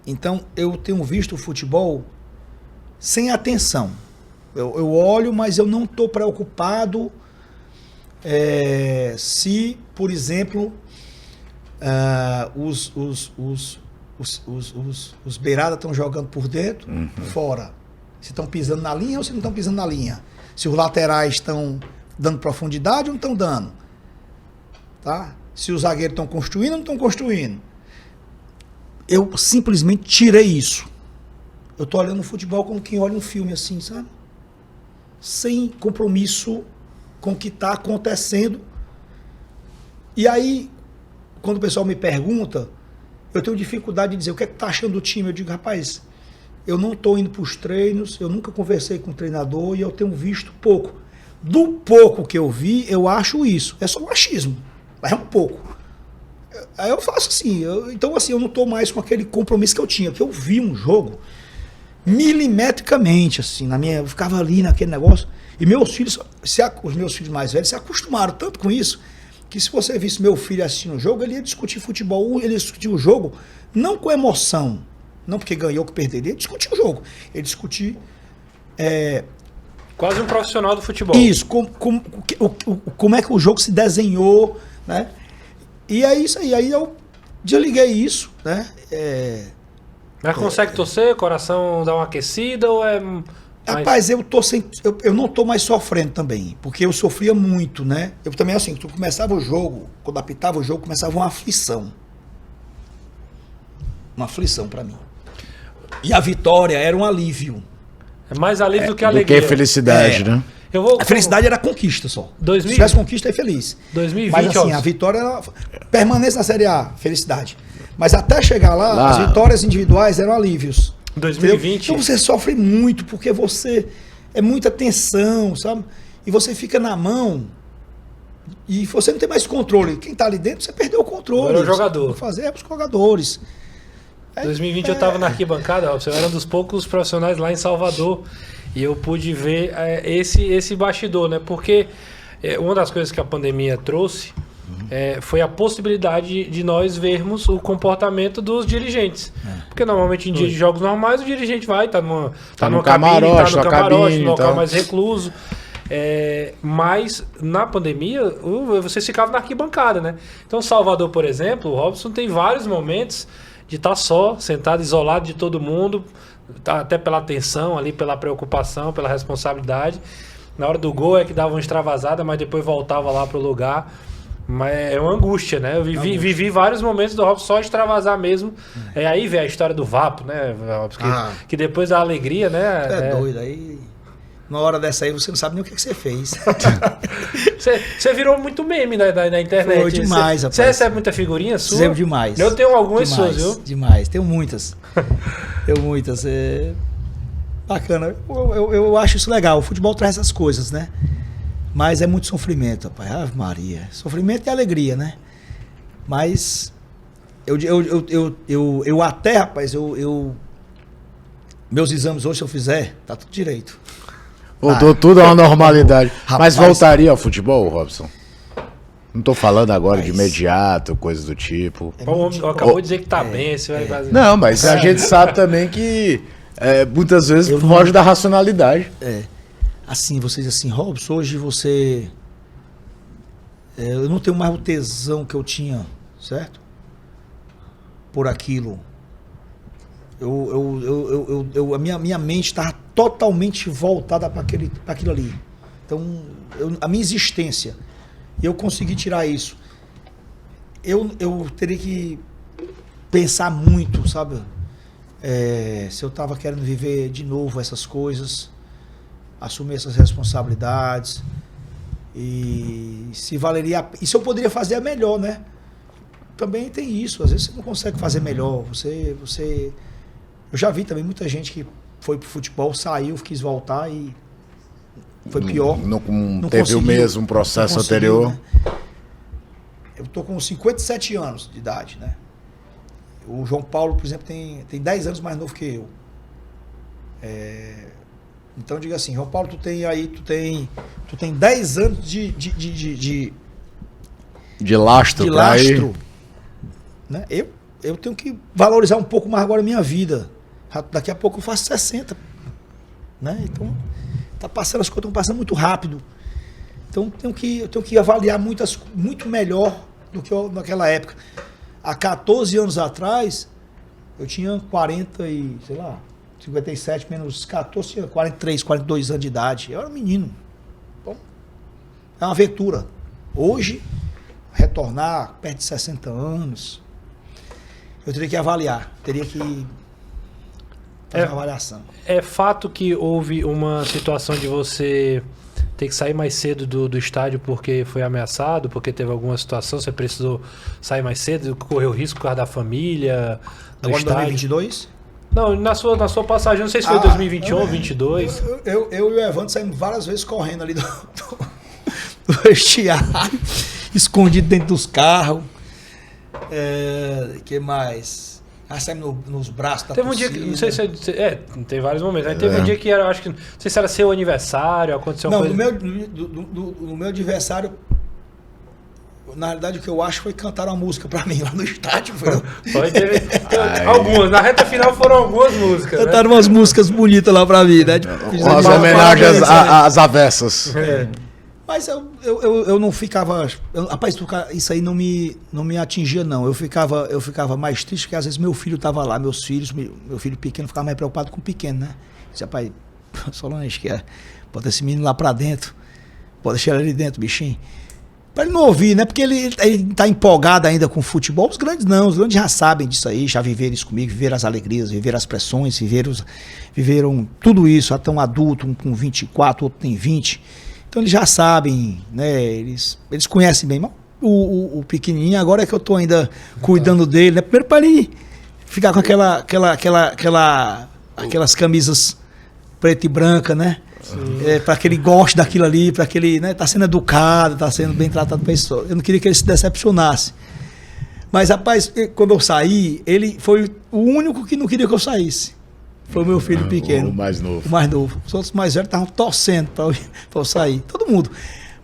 Então, eu tenho visto o futebol sem atenção. Eu olho, mas eu não estou preocupado se, por exemplo, os beiradas estão jogando por dentro, por fora. Se estão pisando na linha ou se não estão pisando na linha. Se os laterais estão dando profundidade ou não estão dando. Tá? Se os zagueiros estão construindo ou não estão construindo. Eu simplesmente tirei isso. Eu estou olhando o futebol como quem olha um filme assim, sabe? Sem compromisso com o que está acontecendo. E aí, quando o pessoal me pergunta, eu tenho dificuldade de dizer o que é que tá achando do time. Eu digo, rapaz, eu não estou indo para os treinos, eu nunca conversei com o treinador e eu tenho visto pouco. Do pouco que eu vi, eu acho isso. É só um achismo, mas é um pouco. Aí eu faço assim, então assim, eu não estou mais com aquele compromisso que eu tinha, porque eu vi um jogo milimetricamente, assim, eu ficava ali naquele negócio, e meus filhos, os meus filhos mais velhos se acostumaram tanto com isso, que se você visse meu filho assistindo o jogo, ele ia discutir futebol, ele ia discutir o jogo, não com emoção, não porque ganhou ou que perdeu, ele ia discutir o jogo, ele ia discutir... Quase um profissional do futebol. Isso, como é que o jogo se desenhou, né? E é isso aí eu desliguei isso, né? Mas consegue torcer, coração dá uma aquecida ou é... Rapaz, eu não tô mais sofrendo também, porque eu sofria muito, né? Eu também, assim, quando começava o jogo, quando apitava o jogo, começava uma aflição. Uma aflição pra mim. E a vitória era um alívio. É mais alívio do que alegria. Do que felicidade, né? A felicidade era a conquista só. 2000... Se tivesse conquista, é feliz. 2020, mas assim, a vitória era permanência na Série A, felicidade. Mas até chegar lá, as vitórias individuais eram alívios. 2020. Então você sofre muito, porque você é muita tensão, sabe? E você fica na mão e você não tem mais controle. Quem tá ali dentro, você perdeu o controle. Era o jogador. Vou fazer para os jogadores. 2020 eu tava na arquibancada, eu era um dos poucos profissionais lá em Salvador e eu pude ver esse bastidor, né? Porque uma das coisas que a pandemia trouxe foi a possibilidade de nós vermos o comportamento dos dirigentes. Porque normalmente em dia de jogos normais o dirigente vai, tá no camarote, no local mais recluso. Mas na pandemia você ficava na arquibancada, né? Então Salvador, por exemplo, o Robson tem vários momentos de estar só, sentado, isolado de todo mundo, até pela tensão ali, pela preocupação, pela responsabilidade. Na hora do gol é que dava uma extravasada, mas depois voltava lá pro lugar. Mas é uma angústia, né? Eu vivi vários momentos do Robson só extravasar mesmo. Aí vem a história do Vapo, né? Que depois da alegria, né? É doido, aí Na hora dessa aí, você não sabe nem o que você fez. Você virou muito meme na internet. Foi demais, rapaz. Você recebe muita figurinha sua? Recebo demais. Eu tenho algumas demais, suas, viu? Demais, tenho muitas. Bacana. Eu acho isso legal. O futebol traz essas coisas, né? Mas é muito sofrimento, rapaz. Ave Maria. Sofrimento e alegria, né? Mas eu até, rapaz, meus exames hoje, se eu fizer, tá tudo direito. Voltou tudo a uma normalidade. Rapaz, mas voltaria ao futebol, Robson? Não tô falando agora de imediato, coisa do tipo. O homem acabou de dizer que tá bem, você vai fazer. Não, mas a gente sabe também que muitas vezes foge da racionalidade. Assim, vocês assim, Robson, hoje você... eu não tenho mais o tesão que eu tinha, certo? Por aquilo. A minha mente estava totalmente voltada para aquilo ali. Então, a minha existência, eu consegui tirar isso. Eu teria que pensar muito, sabe? Se eu estava querendo viver de novo essas coisas, assumir essas responsabilidades, e se valeria, e se eu poderia fazer melhor, né? Também tem isso, às vezes você não consegue fazer melhor, eu já vi também muita gente que foi pro futebol, saiu, quis voltar e foi pior. Não teve o mesmo processo anterior. Né? Eu tô com 57 anos de idade, né? O João Paulo, por exemplo, tem 10 anos mais novo que eu. Então diga assim, João Paulo, tu tem 10 anos de lastro. Né? Eu tenho que valorizar um pouco mais agora a minha vida. Daqui a pouco eu faço 60. Né? Então, tá passando, as coisas estão passando muito rápido. Então eu tenho que avaliar muito melhor do que naquela época. Há 14 anos atrás, eu tinha 57 menos 14, tinha 43, 42 anos de idade. Eu era um menino. Bom, é uma aventura. Hoje, retornar perto de 60 anos, eu teria que avaliar, teria que fazer uma avaliação. É fato que houve uma situação de você ter que sair mais cedo do estádio porque foi ameaçado, porque teve alguma situação, você precisou sair mais cedo, correu risco por causa da família, do Agora em estádio? 2022? Não, na sua passagem, não sei se foi 2021 ou 2022. Eu e o Evandro saímos várias vezes correndo ali do vestiário, escondido dentro dos carros. Que mais? Saímos nos braços da Teve um dia que, não sei se tem vários momentos, aí teve um dia que era, acho que, não sei se era seu aniversário, aconteceu uma coisa... No meu aniversário, na realidade, o que eu acho foi cantar uma música pra mim lá no estádio. Teve algumas, na reta final foram algumas músicas. Cantaram umas músicas bonitas lá pra mim, né? Umas homenagens às avessas. Mas eu não ficava... Rapaz, isso aí não me atingia, não. Eu ficava mais triste porque às vezes meu filho estava lá, meus filhos, meu filho pequeno ficava mais preocupado com o pequeno, né? Disse, rapaz, Solange, bota esse menino lá pra dentro, pode deixar ele ali dentro, bichinho. Pra ele não ouvir, né? Porque ele tá empolgado ainda com o futebol. Os grandes não, os grandes já sabem disso aí, já viveram isso comigo, viveram as alegrias, viveram as pressões, viveram tudo isso, até um adulto, um com 24, outro tem 20. Então eles já sabem, né? Eles conhecem bem. Mas o pequenininho, agora é que eu tô ainda cuidando dele, né? Primeiro para ele ficar com aquelas camisas preta e branca, né? Para que ele goste daquilo ali, para que ele, né, tá sendo educado, tá sendo bem tratado para isso. Eu não queria que ele se decepcionasse. Mas, rapaz, quando eu saí, ele foi o único que não queria que eu saísse. Foi o meu filho pequeno. O mais novo. O mais novo. Os outros mais velhos estavam torcendo para eu sair. Todo mundo.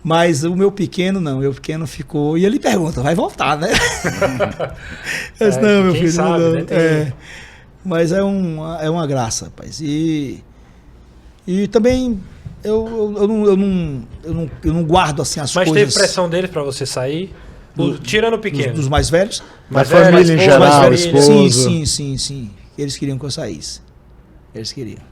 Mas o meu pequeno não. O meu pequeno ficou. E ele pergunta, vai voltar, né? Eu disse, não, meu filho. Sabe, não. Né? Mas é uma graça, rapaz. E também eu não guardo assim as coisas. Mas teve pressão dele para você sair? Tirando o pequeno. Dos mais velhos? Da família em geral, esposa. Sim. Eles queriam que eu saísse. Eles queriam.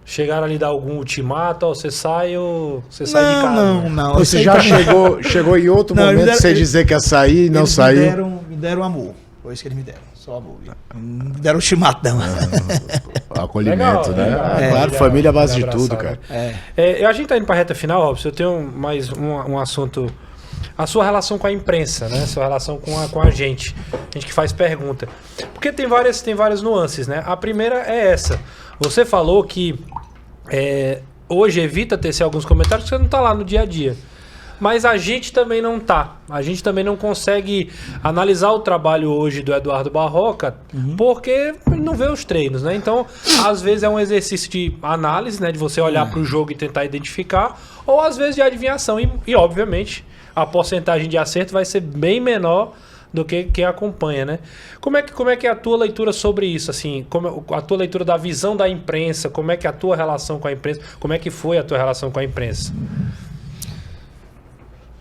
Chegaram a lhe dar algum ultimato, ou você sai ou você sai de casa? Não. Você já chegou em outro momento de você dizer que ia sair e não saiu? Me deram amor. Foi isso que eles me deram. Só amor. Não me deram chimatão. Acolhimento, Legal, né? legal. Claro, família é a base de Abraçado. tudo, cara. A gente tá indo pra reta final, Robson. Eu tenho mais um assunto. A sua relação com a imprensa, né? Sua relação com a gente que faz pergunta. Porque tem várias nuances, né? A primeira é essa. Você falou que hoje evita tecer alguns comentários porque você não tá lá no dia a dia. Mas a gente também não tá. A gente também não consegue analisar o trabalho hoje do Eduardo Barroca porque não vê os treinos, né? Então, às vezes é um exercício de análise, né? De você olhar para o jogo e tentar identificar, ou às vezes de adivinhação. E obviamente, a porcentagem de acerto vai ser bem menor do que quem acompanha, né? Como é que é a tua leitura sobre isso? Assim, a tua leitura da visão da imprensa, como é que é a tua relação com a imprensa, como é que foi a tua relação com a imprensa?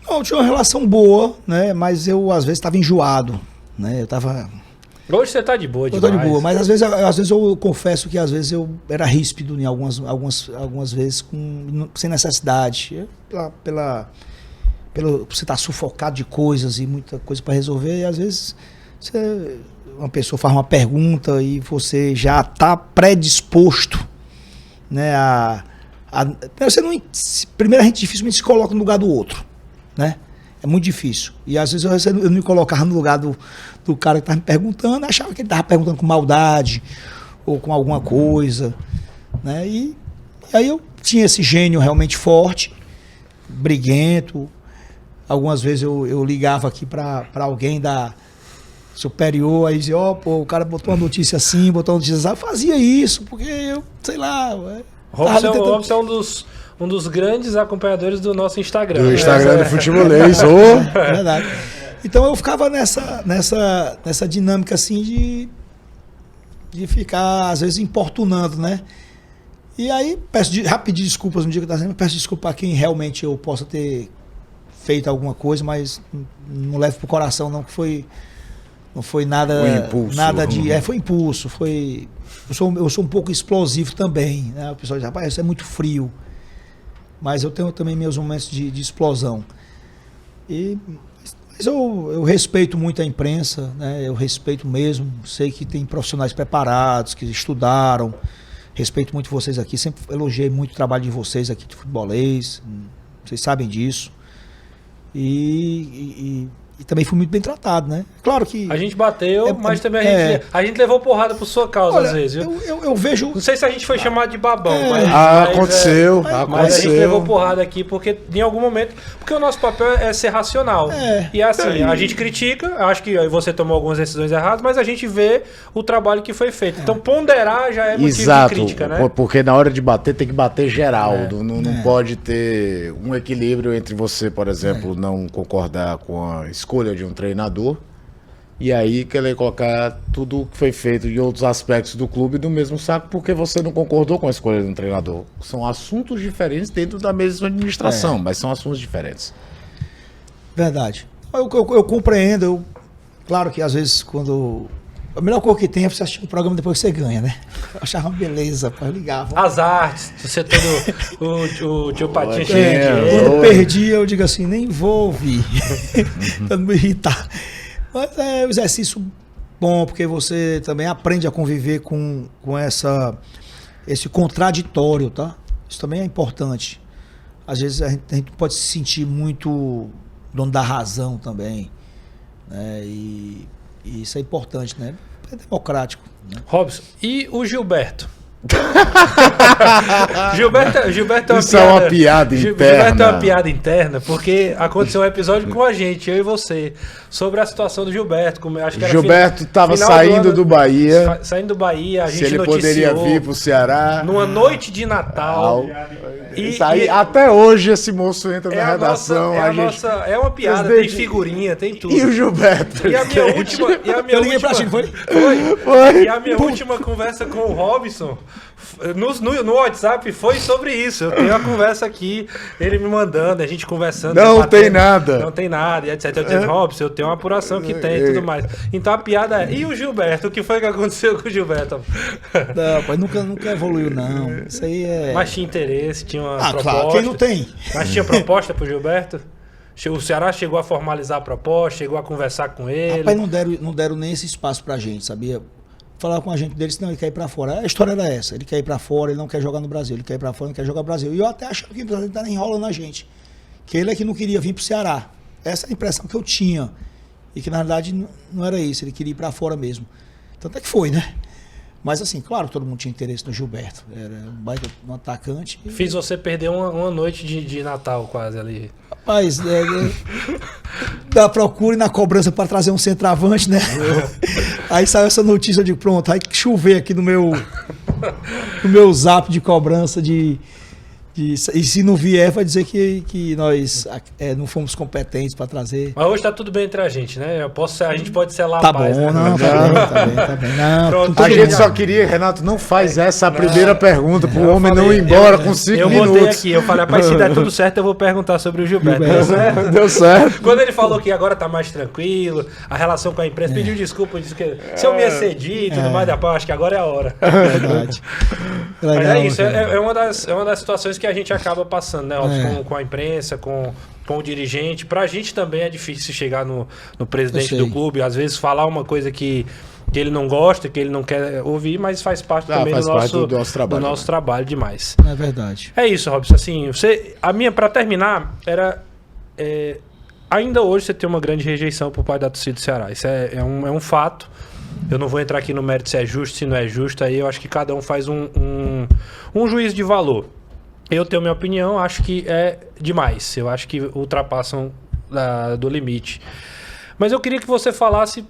Não, tinha uma relação boa, né? Mas eu às vezes estava enjoado, né? Hoje você tá de boa demais. Eu tô de boa, mas às vezes eu confesso que às vezes eu era ríspido em algumas vezes sem necessidade. Pelo você estar sufocado de coisas e muita coisa para resolver, e às vezes uma pessoa faz uma pergunta e você já está predisposto, né? Primeiro a gente dificilmente se coloca no lugar do outro, né? É muito difícil. E às vezes eu me colocava no lugar do cara que estava me perguntando, achava que ele estava perguntando com maldade ou com alguma coisa, né? E aí eu tinha esse gênio realmente forte, briguento. Algumas vezes eu ligava aqui para alguém da superior, aí dizia, o cara botou uma notícia assim, botou uma notícia assim. Eu fazia isso, porque eu, sei lá... Robson é um dos grandes acompanhadores do nosso Instagram. Do Instagram do Futebolês. É verdade. Então eu ficava nessa dinâmica assim de ficar, às vezes, importunando, né? E aí, peço desculpas no dia que eu estava dizendo, peço desculpa a quem realmente eu possa ter feito alguma coisa, mas não levo pro coração, não, que não foi nada... impulso. Nada de... foi impulso, foi... Eu sou um pouco explosivo também, né? O pessoal diz, rapaz, isso é muito frio. Mas eu tenho também meus momentos de explosão. Mas eu respeito muito a imprensa, né? Eu respeito mesmo. Sei que tem profissionais preparados, que estudaram. Respeito muito vocês aqui. Sempre elogiei muito o trabalho de vocês aqui de Futebolês. Vocês sabem disso. E também fui muito bem tratado, né? Claro que... A gente bateu, mas também a gente levou porrada por sua causa, às vezes, viu? Eu vejo... Não sei se a gente foi chamado de babão, aconteceu. Mas a gente levou porrada aqui porque, em algum momento... Porque o nosso papel é ser racional. E assim, a gente critica, acho que você tomou algumas decisões erradas, mas a gente vê o trabalho que foi feito. Então, ponderar já é motivo de crítica, né? Porque na hora de bater, tem que bater geral. Não pode ter um equilíbrio entre você, por exemplo, não concordar com a escolha de um treinador e aí querer colocar tudo que foi feito em outros aspectos do clube no mesmo saco porque você não concordou com a escolha de um treinador. São assuntos diferentes dentro da mesma administração, mas são assuntos diferentes. Verdade. Eu compreendo. Claro que às vezes quando... A melhor coisa que tem é você assistir um programa depois que você ganha, né? Eu achava uma beleza, eu ligava. As artes, você todo o tio Patinho cheio de dinheiro. Quando perdi, eu digo assim, nem vou ouvir, pra não me irritar. Mas é um exercício bom, porque você também aprende a conviver com esse contraditório, tá? Isso também é importante. Às vezes a gente pode se sentir muito dono da razão também, né? E isso é importante, né? É democrático. Né? Robson, e o Gilberto? Gilberto Isso é uma piada interna. Gilberto é uma piada interna, porque aconteceu um episódio com a gente, eu e você, sobre a situação do Gilberto. Acho que era Gilberto estava saindo do Bahia. Saindo do Bahia, a gente se ele poderia vir para o Ceará. Numa noite de Natal. Até hoje esse moço entra na redação. É uma piada, tem figurinha, tem tudo. E o Gilberto? E a minha última. Foi. E a minha última conversa com o Robson no WhatsApp foi sobre isso. Eu tenho uma conversa aqui, ele me mandando, a gente conversando. Não tem nada. Não tem nada, e etc. Eu disse, Robson, eu tenho uma apuração que tem e tudo mais. Então a piada é, e o Gilberto? O que foi que aconteceu com o Gilberto? Não, pai, nunca evoluiu, não. Isso aí é... Mas tinha interesse, tinha uma proposta. Claro, quem não tem? Mas tinha proposta pro Gilberto? O Ceará chegou a formalizar a proposta, chegou a conversar com ele. Rapaz, não deram nem esse espaço pra gente, sabia? Falar com a gente deles, não, ele quer ir pra fora. A história era essa, ele quer ir pra fora, ele não quer jogar no Brasil, ele quer ir pra fora, não quer jogar no Brasil. E eu até achava que o empresário estava enrolando a gente, que ele é que não queria vir pro Ceará. Essa é a impressão que eu tinha. E que na verdade não era isso, ele queria ir pra fora mesmo. Tanto é que foi, né? Mas assim, claro que todo mundo tinha interesse no Gilberto. Era um baita um atacante. Fiz você perder uma noite de Natal quase ali. Rapaz, da procura e na cobrança para trazer um centroavante, né? Aí saiu essa notícia de pronto, aí chover aqui no meu zap de cobrança e se não vier, vai dizer que nós não fomos competentes para trazer. Mas hoje tá tudo bem entre a gente, né? A gente pode selar Tá a paz, bom, né? não, tá bem. Não, Pronto, A tudo gente bem. só queria, Renato, não faz essa a primeira pergunta pro homem não ir embora com 5 Eu minutos. botei aqui, eu falei, rapaz, se der tudo certo, eu vou perguntar sobre o Gilberto. Deu certo. Quando ele falou que agora tá mais tranquilo, a relação com a imprensa, pediu desculpa, disse que se eu me excedi e tudo mais, acho que agora é a hora. Verdade. Mas Legal, é isso, cara. é uma das situações que a gente acaba passando, né, Robson, com a imprensa, com o dirigente. Pra gente também é difícil chegar no presidente do clube, às vezes falar uma coisa que ele não gosta, que ele não quer ouvir, mas faz parte também faz do parte nosso, do nosso trabalho, do nosso trabalho demais. É verdade. É isso, Robson. Assim, pra terminar, era. Ainda hoje você tem uma grande rejeição por parte da torcida do Ceará. Isso é um fato. Eu não vou entrar aqui no mérito se é justo, se não é justo. Aí eu acho que cada um faz um juízo de valor. Eu tenho minha opinião, acho que é demais. Eu acho que ultrapassam do limite. Mas eu queria que você falasse,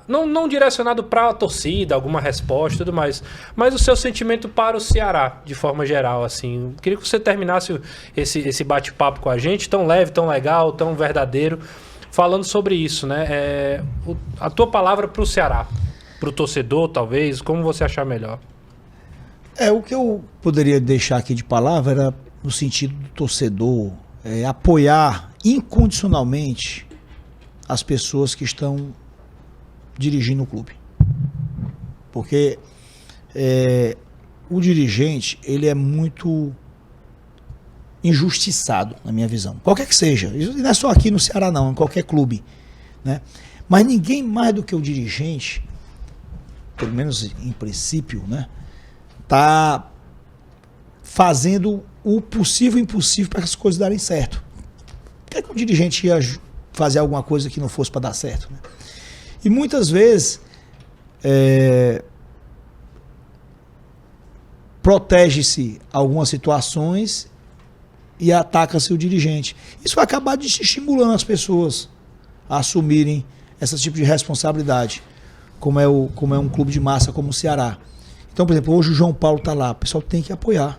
não direcionado para a torcida, alguma resposta e tudo mais, mas o seu sentimento para o Ceará, de forma geral. Assim. Eu queria que você terminasse esse bate-papo com a gente, tão leve, tão legal, tão verdadeiro, falando sobre isso, né? A tua palavra para o Ceará, para o torcedor, talvez, como você achar melhor. O que eu poderia deixar aqui de palavra era no sentido do torcedor apoiar incondicionalmente as pessoas que estão dirigindo o clube. Porque o dirigente, ele é muito injustiçado, na minha visão. Qualquer que seja. Isso não é só aqui no Ceará, não, em qualquer clube, né? Mas ninguém mais do que o dirigente, pelo menos em princípio, né, tá fazendo o possível e impossível para que as coisas darem certo. Por que é que o dirigente ia fazer alguma coisa que não fosse para dar certo, né? E muitas vezes protege-se algumas situações e ataca-se o dirigente. Isso vai acabar estimulando as pessoas a assumirem esse tipo de responsabilidade, como é um clube de massa como o Ceará. Então, por exemplo, hoje o João Paulo está lá, o pessoal tem que apoiar.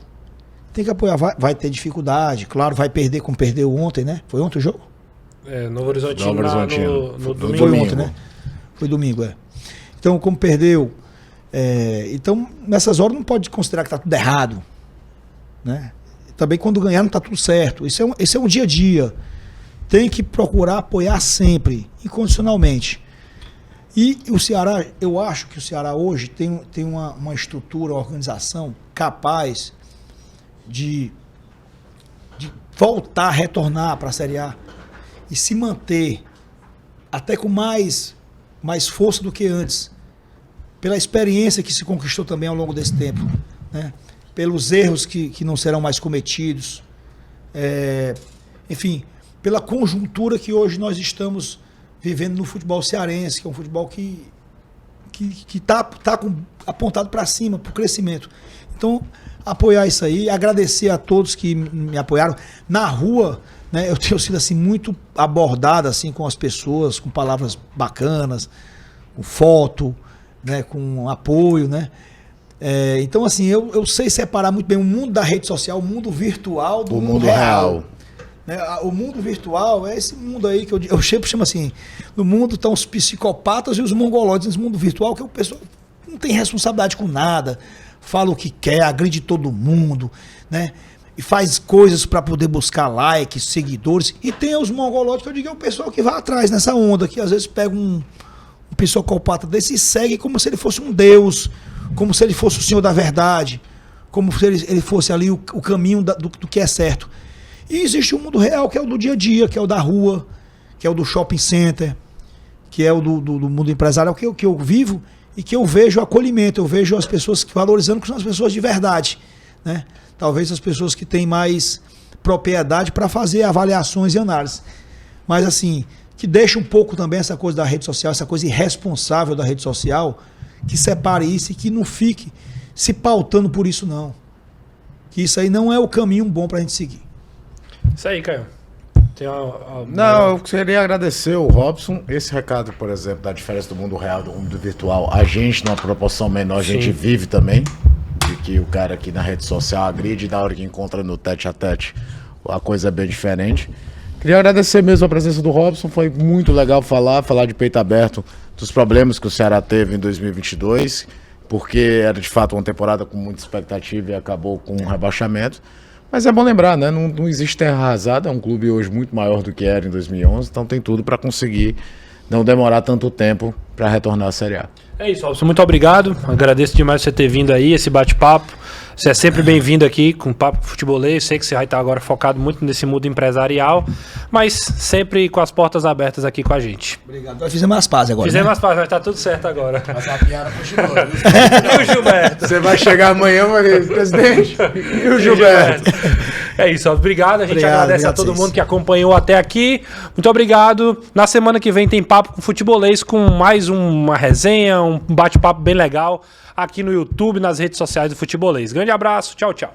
Tem que apoiar, vai ter dificuldade, claro, vai perder como perdeu ontem, né? Foi ontem o jogo? Novo Horizontino no domingo. Foi ontem, né? Foi domingo, Então, como perdeu, então nessas horas não pode considerar que está tudo errado, né? Também quando ganhar não está tudo certo. Esse é um dia a dia. Tem que procurar apoiar sempre, incondicionalmente. E o Ceará, eu acho que o Ceará hoje tem uma estrutura, uma organização capaz de voltar, retornar para a Série A e se manter até com mais força do que antes, pela experiência que se conquistou também ao longo desse tempo, né? Pelos erros que não serão mais cometidos, enfim, pela conjuntura que hoje nós estamos vivendo no futebol cearense, que é um futebol que está apontado para cima, para o crescimento. Então, apoiar isso aí, agradecer a todos que me apoiaram. Na rua, né, eu tenho sido assim, muito abordado assim, com as pessoas, com palavras bacanas, com foto, né, com apoio, né? Então, assim, eu sei separar muito bem o mundo da rede social, o mundo virtual do mundo real. O mundo virtual é esse mundo aí que eu sempre chamo assim, no mundo estão os psicopatas e os mongoloides, nesse mundo virtual que o pessoal não tem responsabilidade com nada, fala o que quer, agride todo mundo, né? E faz coisas para poder buscar likes, seguidores. E tem os mongoloides que eu digo é o pessoal que vai atrás nessa onda, que às vezes pega um psicopata desse e segue como se ele fosse um deus, como se ele fosse o senhor da verdade, como se ele fosse ali o caminho do que é certo. E existe o mundo real, que é o do dia a dia, que é o da rua, que é o do shopping center, que é o do mundo empresarial, que eu vivo e que eu vejo o acolhimento, eu vejo as pessoas valorizando, que são as pessoas de verdade, né? Talvez as pessoas que têm mais propriedade para fazer avaliações e análises. Mas assim, que deixa um pouco também essa coisa da rede social, essa coisa irresponsável da rede social, que separe isso e que não fique se pautando por isso, não. Que isso aí não é o caminho bom para a gente seguir. Isso aí, Caio. Não, eu queria agradecer o Robson. Esse recado, por exemplo, da diferença do mundo real do mundo virtual, a gente, numa proporção menor, a gente vive também. De que o cara aqui na rede social agride, na hora que encontra no tete a tete, a coisa é bem diferente. Queria agradecer mesmo a presença do Robson, foi muito legal falar de peito aberto dos problemas que o Ceará teve em 2022, porque era de fato uma temporada com muita expectativa e acabou com um rebaixamento. Mas é bom lembrar, né? Não existe terra arrasada, é um clube hoje muito maior do que era em 2011, então tem tudo para conseguir não demorar tanto tempo para retornar à Série A. É isso, Robson, muito obrigado. Agradeço demais você ter vindo aí, esse bate-papo. Você é sempre bem-vindo aqui com o Papo Futebolês. Sei que você vai estar agora focado muito nesse mundo empresarial, mas sempre com as portas abertas aqui com a gente. Obrigado. Nós fizemos as pazes agora. Fizemos as pazes, vai estar tudo certo agora. Mas a piada continua. E o Gilberto? Você vai chegar amanhã, presidente? E o Gilberto? É isso, obrigado. A gente agradece a todo mundo que acompanhou até aqui. Muito obrigado. Na semana que vem tem Papo com Futebolês com mais uma resenha, um bate-papo bem legal aqui no YouTube, nas redes sociais do Futebolês. Grande abraço, tchau, tchau.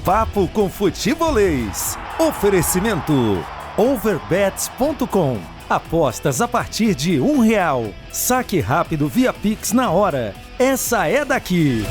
Papo com Futebolês. Oferecimento overbets.com. Apostas a partir de R$1. Saque rápido via Pix na hora. Essa é daqui.